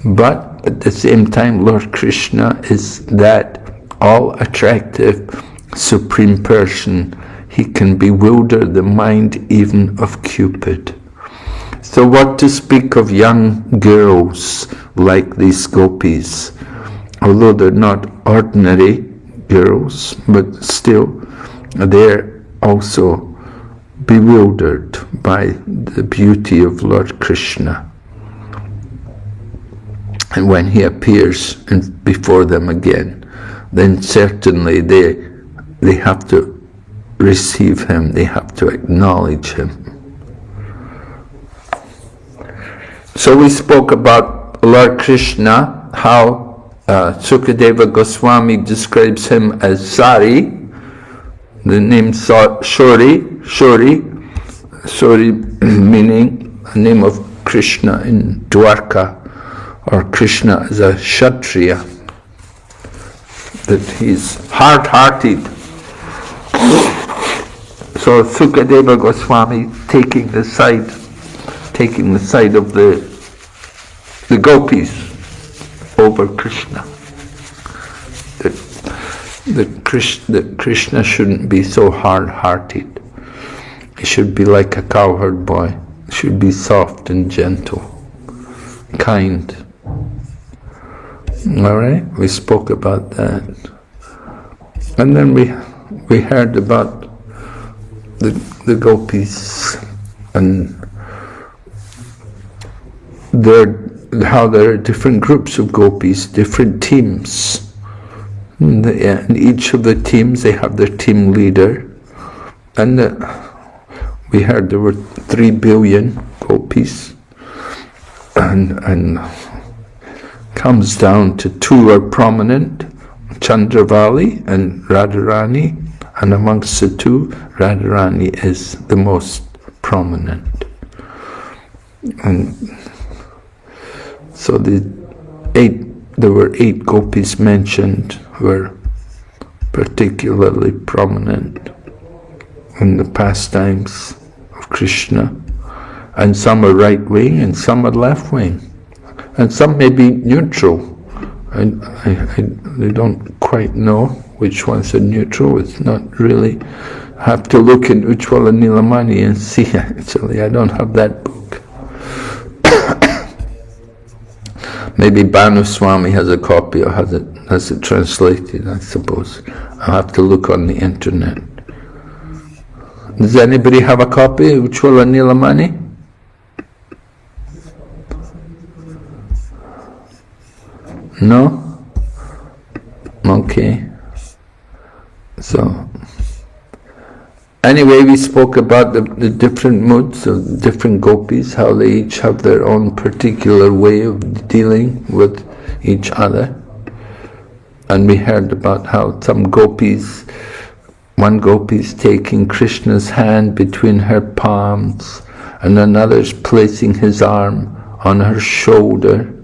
But at the same time, Lord Krishna is that all-attractive Supreme Person. He can bewilder the mind even of Cupid. So what to speak of young girls like these gopis? Although they're not ordinary girls, but still they're also bewildered by the beauty of Lord Krishna. And when he appears before them again, then certainly they have to receive him, they have to acknowledge him. So we spoke about Lord Krishna, how Sukadeva Goswami describes him as Sari. The name Shori meaning a name of Krishna in Dwarka, or Krishna as a Kshatriya, that he's hard-hearted. So Sukadeva Goswami taking the side of the gopis over Krishna. That Krishna shouldn't be so hard-hearted. He should be like a cowherd boy. He should be soft and gentle, kind. All right, we spoke about that, and then we heard about the gopis and how there are different groups of gopis, different teams. In each of the teams, they have their team leader, and we heard there were 3 billion gopis, and comes down to 2 are prominent, Chandravali and Radharani, and amongst the 2, Radharani is the most prominent. And so there were 8 gopis mentioned were particularly prominent in the pastimes of Krishna, and some are right wing and some are left wing, and some may be neutral. I don't quite know which ones are neutral. It's not really. I have to look in Ujjwala Nilamani and see. Actually, I don't have that book. Maybe Bhanu Swami has a copy or has it translated, I suppose. I'll have to look on the internet. Does anybody have a copy of Ujjwala Nilamani? No? Okay. So, anyway, we spoke about the different moods of different gopis, how they each have their own particular way of dealing with each other. And we heard about how some gopis, one gopi is taking Krishna's hand between her palms, and another's placing his arm on her shoulder.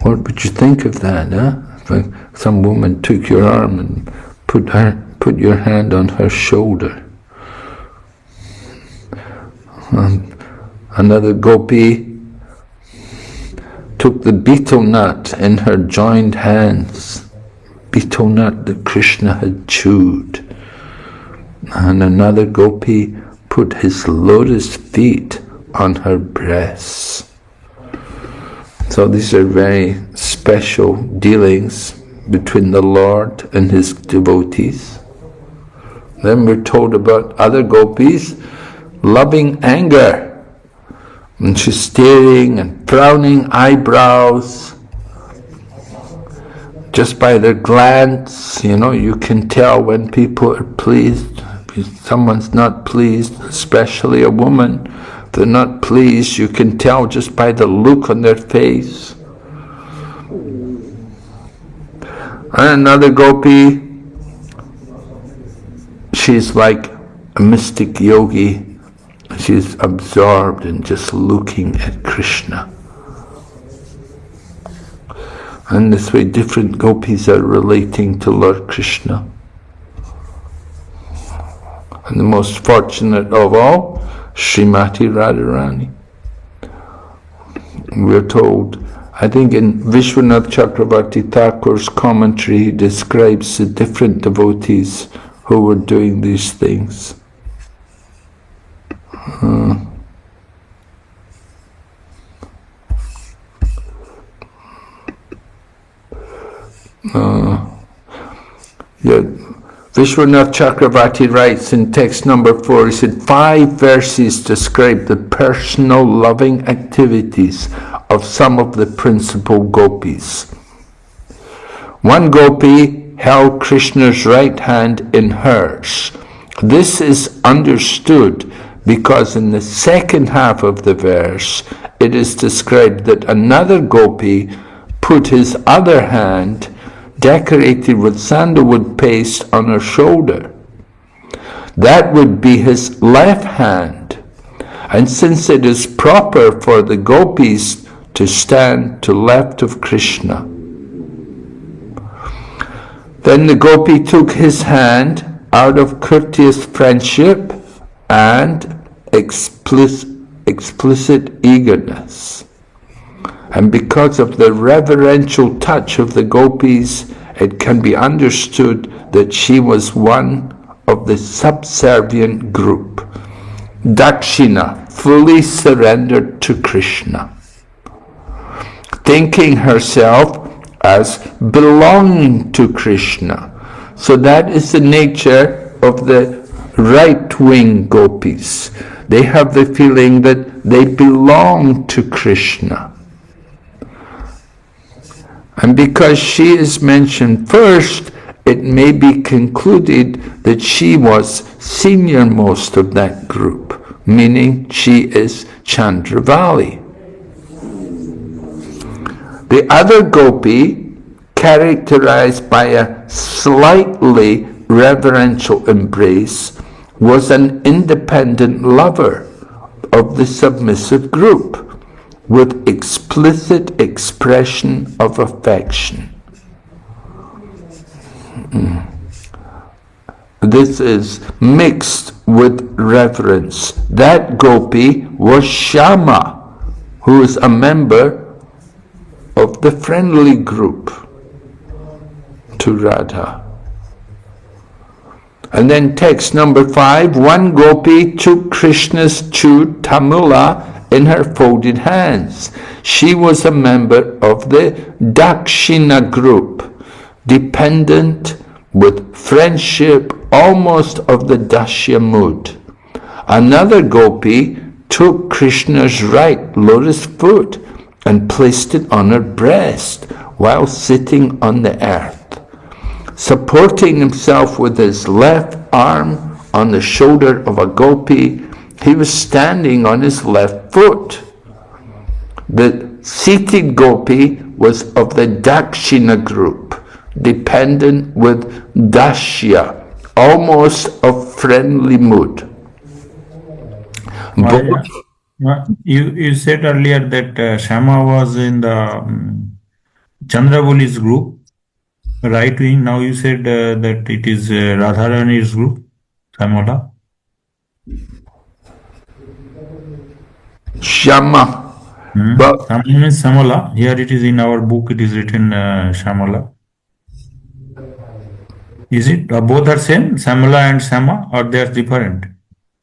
What would you think of that, huh? If some woman took your arm and put your hand on her shoulder. Another gopi took the betel nut in her joined hands, betel nut that Krishna had chewed. And another gopi put his lotus feet on her breasts. So these are very special dealings between the Lord and his devotees. Then we're told about other gopis loving anger. And she's staring and frowning eyebrows. Just by their glance, you can tell when people are pleased. If someone's not pleased, especially a woman, if they're not pleased, you can tell just by the look on their face. And another gopi, she's like a mystic yogi. She's absorbed in just looking at Krishna. And this way different gopis are relating to Lord Krishna. And the most fortunate of all, Srimati Radharani. We're told, I think in Vishwanath Chakravarti Thakur's commentary, he describes the different devotees who were doing these things. Vishwanath Chakravarti writes in text number 4, he said, 5 verses describe the personal loving activities of some of the principal gopis. One gopi held Krishna's right hand in hers. This is understood because in the second half of the verse, it is described that another gopi put his other hand, decorated with sandalwood paste, on her shoulder. That would be his left hand. And since it is proper for the gopis to stand to left of Krishna, then the gopi took his hand out of courteous friendship and explicit eagerness. And because of the reverential touch of the gopis, it can be understood that she was one of the subservient group. Dakshina, fully surrendered to Krishna, thinking herself as belonging to Krishna. So that is the nature of the right-wing gopis. They have the feeling that they belong to Krishna. And because she is mentioned first, it may be concluded that she was senior-most of that group, meaning she is Chandravali. The other gopi, characterized by a slightly reverential embrace, was an independent lover of the submissive group, with explicit expression of affection. This is mixed with reverence. That gopi was Shama, who is a member of the friendly group to Radha. And then text number 5, one gopi took Krishna's chewed tamula in her folded hands. She was a member of the Dakshina group, dependent with friendship almost of the Dasya mood. Another gopi took Krishna's right lotus foot and placed it on her breast while sitting on the earth. Supporting himself with his left arm on the shoulder of a gopi, he was standing on his left foot. The seated gopi was of the Dakshina group, dependent with Dasya, almost of friendly mood. You said earlier that Shama was in the Chandravali's group, right wing. Now you said that it is Radharani's group, Samala. Shama. But Shama means Samala. Here it is in our book, it is written Shamala. Is it both are same, Samala and Sama, or they are different?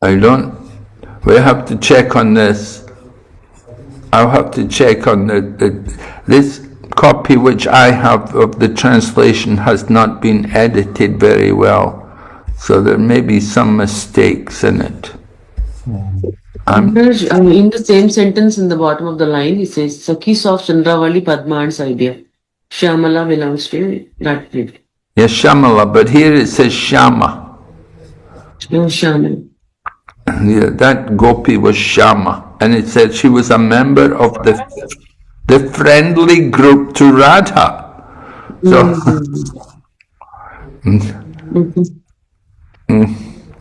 I don't. We have to check on this. I'll have to check on this copy which I have of the translation has not been edited very well, so there may be some mistakes in it. In the same sentence in the bottom of the line, he says, Sakhis of Chandravali Padma and Saibhya. Shamala belongs to that group. Yes, Shamala, but here it says Shama. No, Shama. Yeah, that gopi was Shama, and it said she was a member of the friendly group to Radha. So,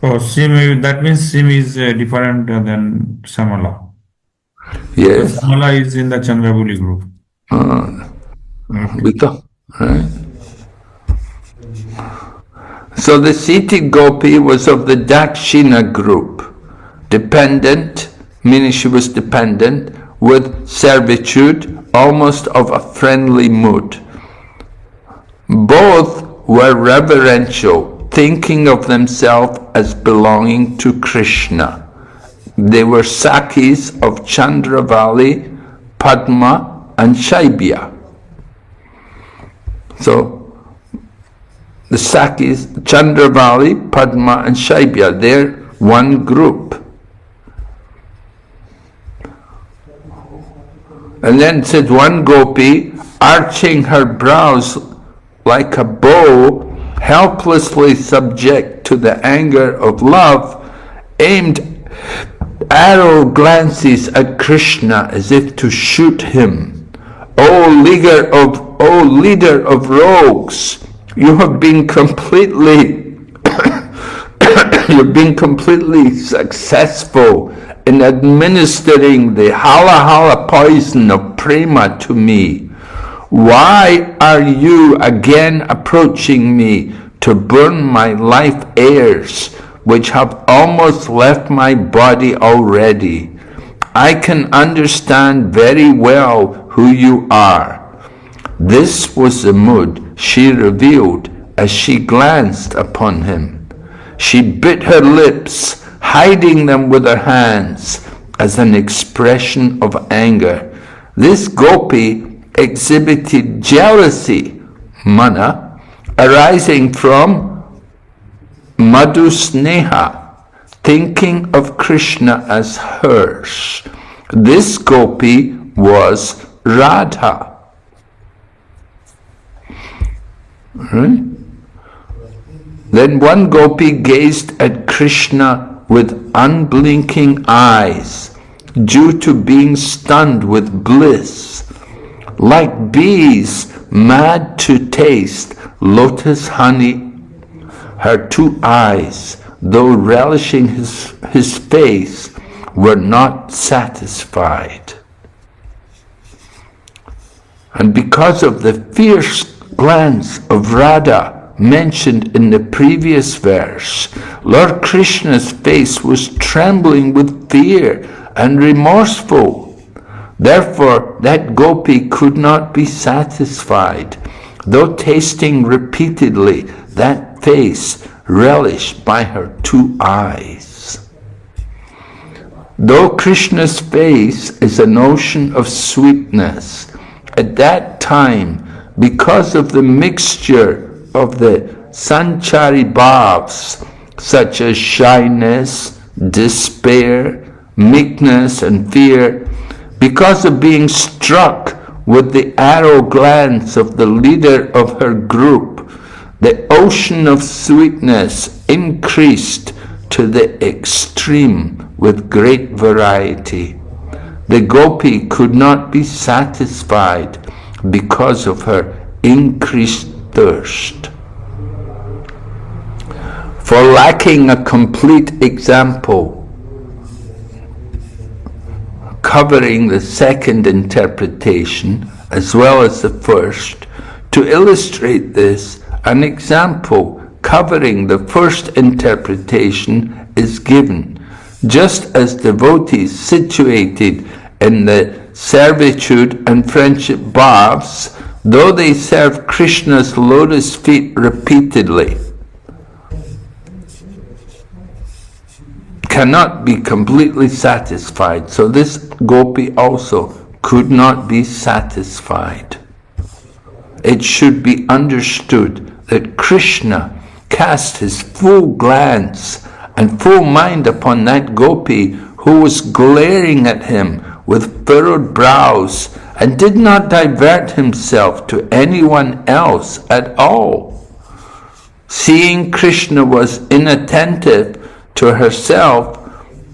Oh, Sim, that means Sim is different than Samala. yes. So Samala is in the Chandravali group. Right. So the seated gopi was of the Dakshina group, dependent, meaning she was dependent, with servitude, almost of a friendly mood. Both were reverential, thinking of themselves as belonging to Krishna. They were Sakhis of Chandravali, Padma, and Saibhya. So, the Sakhis, Chandravali, Padma, and Saibhya, they're one group. And then it said one gopi, arching her brows like a bow, helplessly subject to the anger of love, aimed arrow glances at Krishna as if to shoot him. O leader of rogues, you have been completely you've been completely successful in administering the hala poison of prema to me. Why are you again approaching me to burn my life airs, which have almost left my body already? I can understand very well who you are. This was the mood she revealed as she glanced upon him. She bit her lips, hiding them with her hands as an expression of anger. This gopi exhibited jealousy, mana, arising from madhusneha, thinking of Krishna as hers. This gopi was Radha. Right? Then one gopi gazed at Krishna with unblinking eyes, due to being stunned with bliss. Like bees mad to taste lotus honey, her two eyes, though relishing his face, were not satisfied. And because of the fierce glance of Radha mentioned in the previous verse, Lord Krishna's face was trembling with fear and remorseful. Therefore, that gopi could not be satisfied, though tasting repeatedly that face relished by her two eyes. Though Krishna's face is an ocean of sweetness, at that time, because of the mixture of the sanchari bhavs, such as shyness, despair, meekness, and fear, because of being struck with the arrow glance of the leader of her group, the ocean of sweetness increased to the extreme with great variety. The gopi could not be satisfied because of her increased thirst. For lacking a complete example covering the second interpretation as well as the first, to illustrate this, an example covering the first interpretation is given. Just as devotees situated in the servitude and friendship bhavs, though they serve Krishna's lotus feet repeatedly, cannot be completely satisfied. So this gopi also could not be satisfied. It should be understood that Krishna cast his full glance and full mind upon that gopi who was glaring at him with furrowed brows and did not divert himself to anyone else at all. Seeing Krishna was inattentive to herself,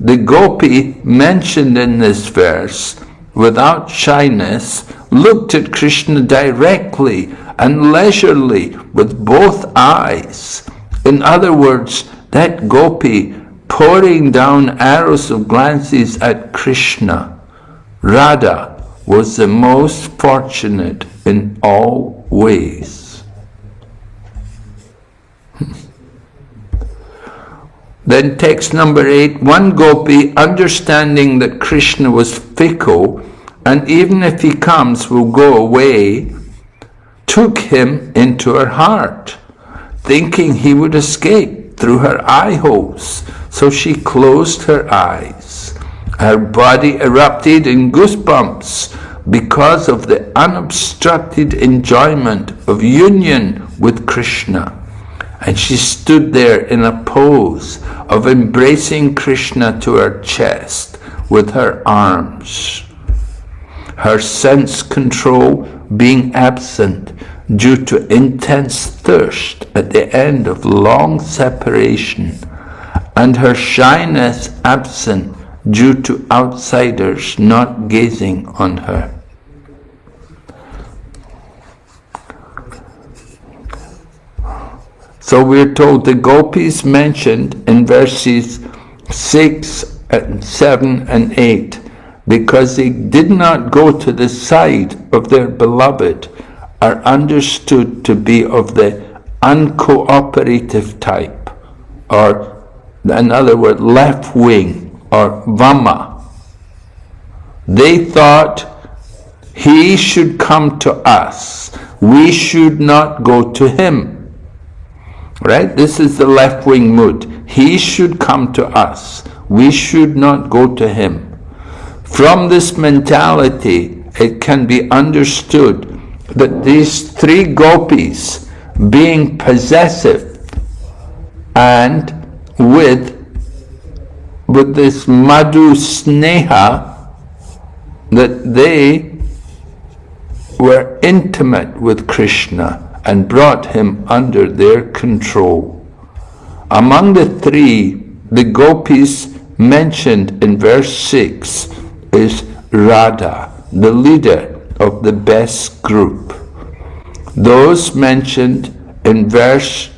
the gopi mentioned in this verse, without shyness, looked at Krishna directly and leisurely with both eyes. In other words, that gopi pouring down arrows of glances at Krishna, Radha, was the most fortunate in all ways. Then text number 8, one gopi, understanding that Krishna was fickle, and even if he comes will go away, took him into her heart, thinking he would escape through her eye holes. So she closed her eyes. Her body erupted in goosebumps because of the unobstructed enjoyment of union with Krishna. And she stood there in a pose of embracing Krishna to her chest with her arms. Her sense control being absent due to intense thirst at the end of long separation, and her shyness absent due to outsiders not gazing on her. So we're told the gopis mentioned in verses 6 and 7 and 8, because they did not go to the side of their beloved, are understood to be of the uncooperative type, or in other words, left wing, or vama. They thought he should come to us, we should not go to him. Right? This is the left wing mood. He should come to us, we should not go to him. From this mentality, it can be understood that these three gopis, being possessive and with this madhu sneha, that they were intimate with Krishna and brought him under their control. Among the three, the gopis mentioned in verse 6 is Radha, the leader of the best group. Those mentioned in verse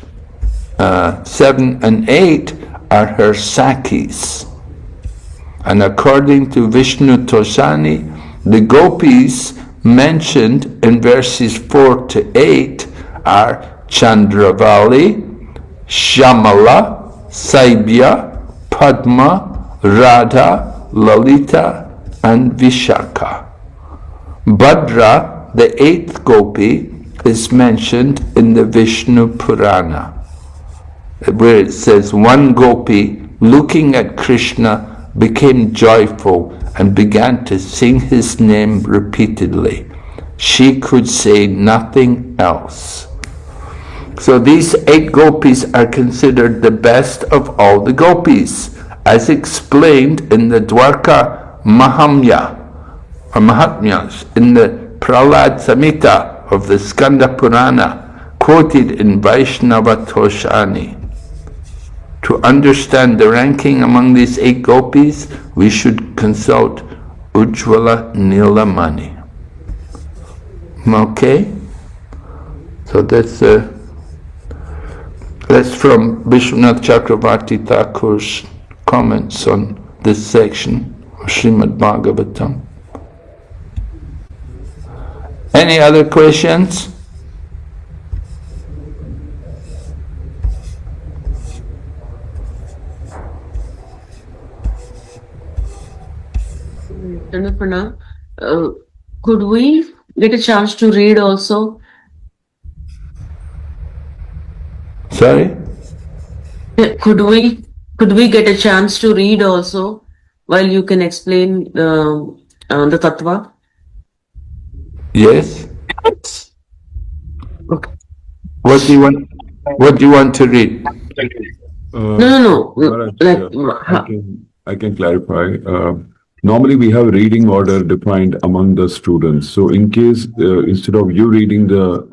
7 and 8 are her Sakhis. And according to Vishnu Tosani, the gopis mentioned in verses 4 to 8 are Chandravali, Shamala, Saibya, Padma, Radha, Lalita, and Vishaka. Bhadra, the eighth gopi, is mentioned in the Vishnu Purana, where it says one gopi, looking at Krishna, became joyful and began to sing his name repeatedly. She could say nothing else. So these 8 gopis are considered the best of all the gopis, as explained in the Dwarka Mahamya, or Mahatmyas, in the Prahlad Samhita of the Skanda Purana, quoted in Vaishnava Toshani. To understand the ranking among these 8 gopis, we should consult Ujjvala Nilamani. Okay? So that's from Vishwanath Chakravarti Thakur's comments on this section of Srimad Bhagavatam. Any other questions? Chandrapana, could we get a chance to read also? Sorry? Could we get a chance to read also while you can explain the tattva? Yes? Okay. What do you want to read? No. Maharaj, I can clarify. Normally we have reading order defined among the students. So in case, instead of you reading the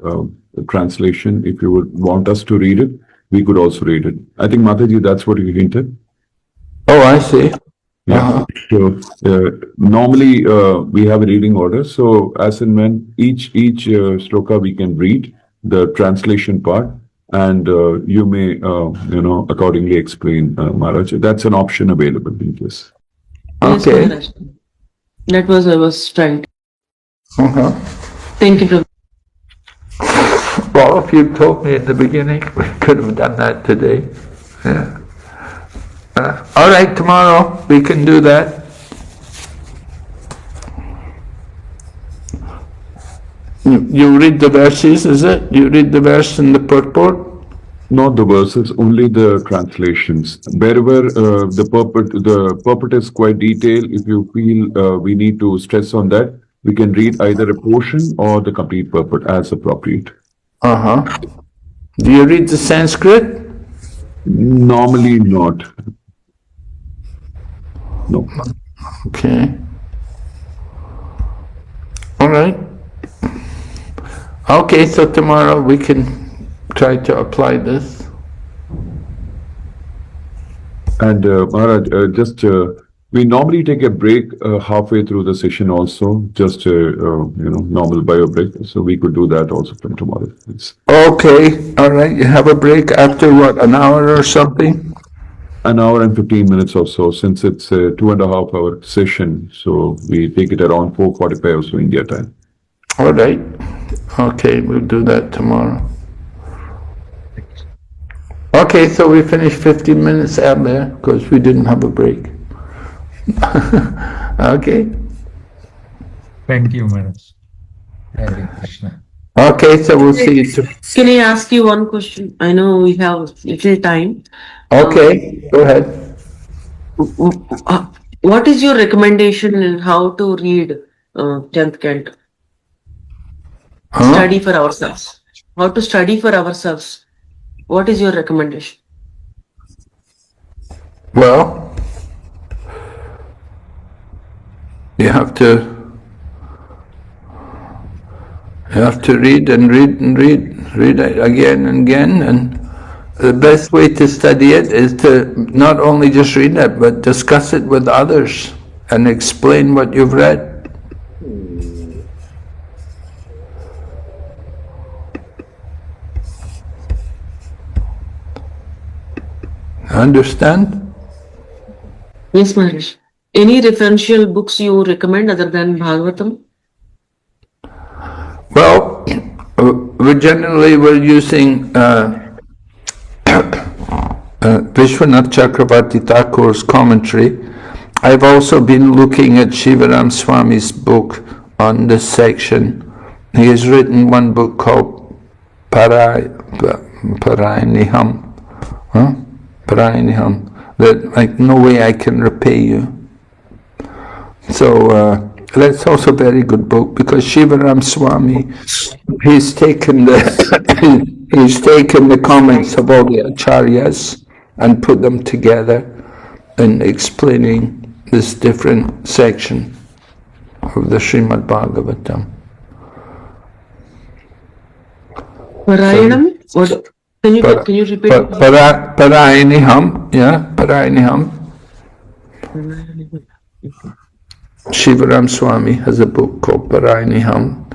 translation, if you would want us to read it, we could also read it. I think Mataji, that's what you hinted. Oh, I see. Yeah. So normally we have a reading order. So as and when each shloka we can read the translation part, and you may accordingly explain, Maharaj. That's an option available in this. Okay. Yes, that was I was trying to. Thank you, Prabhu. Well, if you told me in the beginning, we could have done that today. Yeah. All right, tomorrow we can do that. You read the verses, is it? You read the verse in the purport? Not the verses, only the translations. Wherever the purport is quite detailed, if you feel we need to stress on that, we can read either a portion or the complete purport as appropriate. Do you read the Sanskrit? Normally not. No. Okay. All right. Okay, so tomorrow we can try to apply this. And Maharaj, just We normally take a break halfway through the session also, just a normal bio break. So we could do that also from tomorrow. Please. Okay, all right. You have a break after what, an hour or something? An hour and 15 minutes or so, since it's a 2.5 hour session. So we take it around 4:45 or so India time. All right. Okay, we'll do that tomorrow. Okay, so we finished 15 minutes earlier because we didn't have a break. Okay. Thank you, Maharaj. Hare Krishna. Okay, so we'll see you. Can I ask you one question? I know we have little time. Okay, go ahead. What is your recommendation in how to read 10th canto? Study for ourselves. How to study for ourselves? What is your recommendation? Well, you have to read and read and read it again and again, and the best way to study it is to not only just read it, but discuss it with others and explain what you've read. Understand? Yes, Maharaj. Any referential books you recommend other than Bhagavatam? Well, we're using Vishwanath Chakravarti Thakur's commentary. I've also been looking at Shivaram Swami's book on this section. He has written one book called Parayaniham. Parayaniham. That like no way I can repay you. So that's also a very good book because Shivaram Swami, he's taken the comments of all the acharyas and put them together in explaining this different section of the Srimad Bhagavatam. Parayanam? What? Can you repeat? Parayaniham, yeah, Parayaniham. Shivaram Swami has a book called Parayaniham,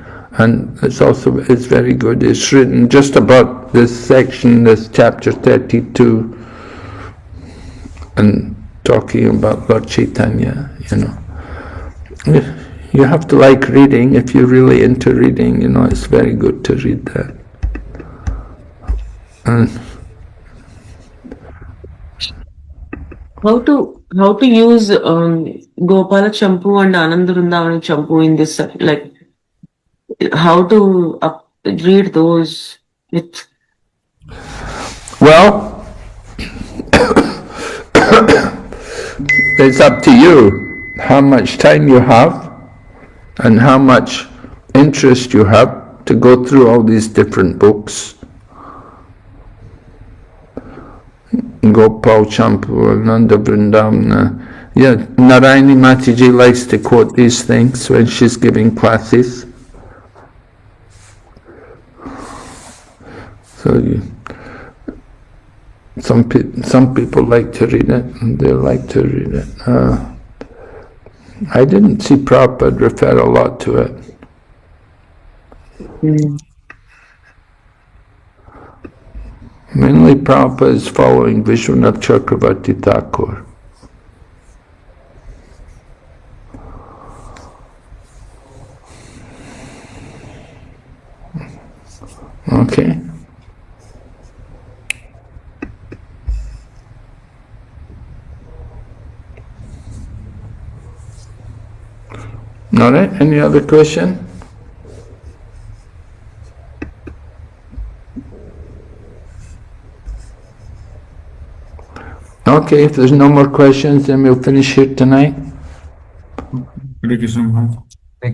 and it's very good. It's written just about this section, this chapter 32, and talking about Lord Chaitanya, You have to like reading. If you're really into reading, it's very good to read that. And How to use Gopala Champu and Ananda Vrindavan Champu in this, like how to read those with? well, it's up to you how much time you have and how much interest you have to go through all these different books. Gopal Champu, Ananda Vrindavana. Yeah, Narayani Mataji likes to quote these things when she's giving classes. So some people like to read it, and they like to read it. I didn't see Prabhupada refer a lot to it. Mainly Prabhupada is following Vishwanath Chakravarti Thakur. Okay. All right, any other question? Okay, if there's no more questions, then we'll finish here tonight. Thank you so much.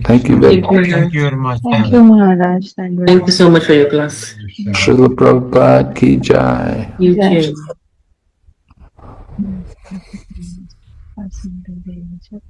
Thank you very much. Thank you very much. Thank you, Maharaj. Thank you. Thank you so much for your class. Srila Prabhupada ki jai. You Yes. too.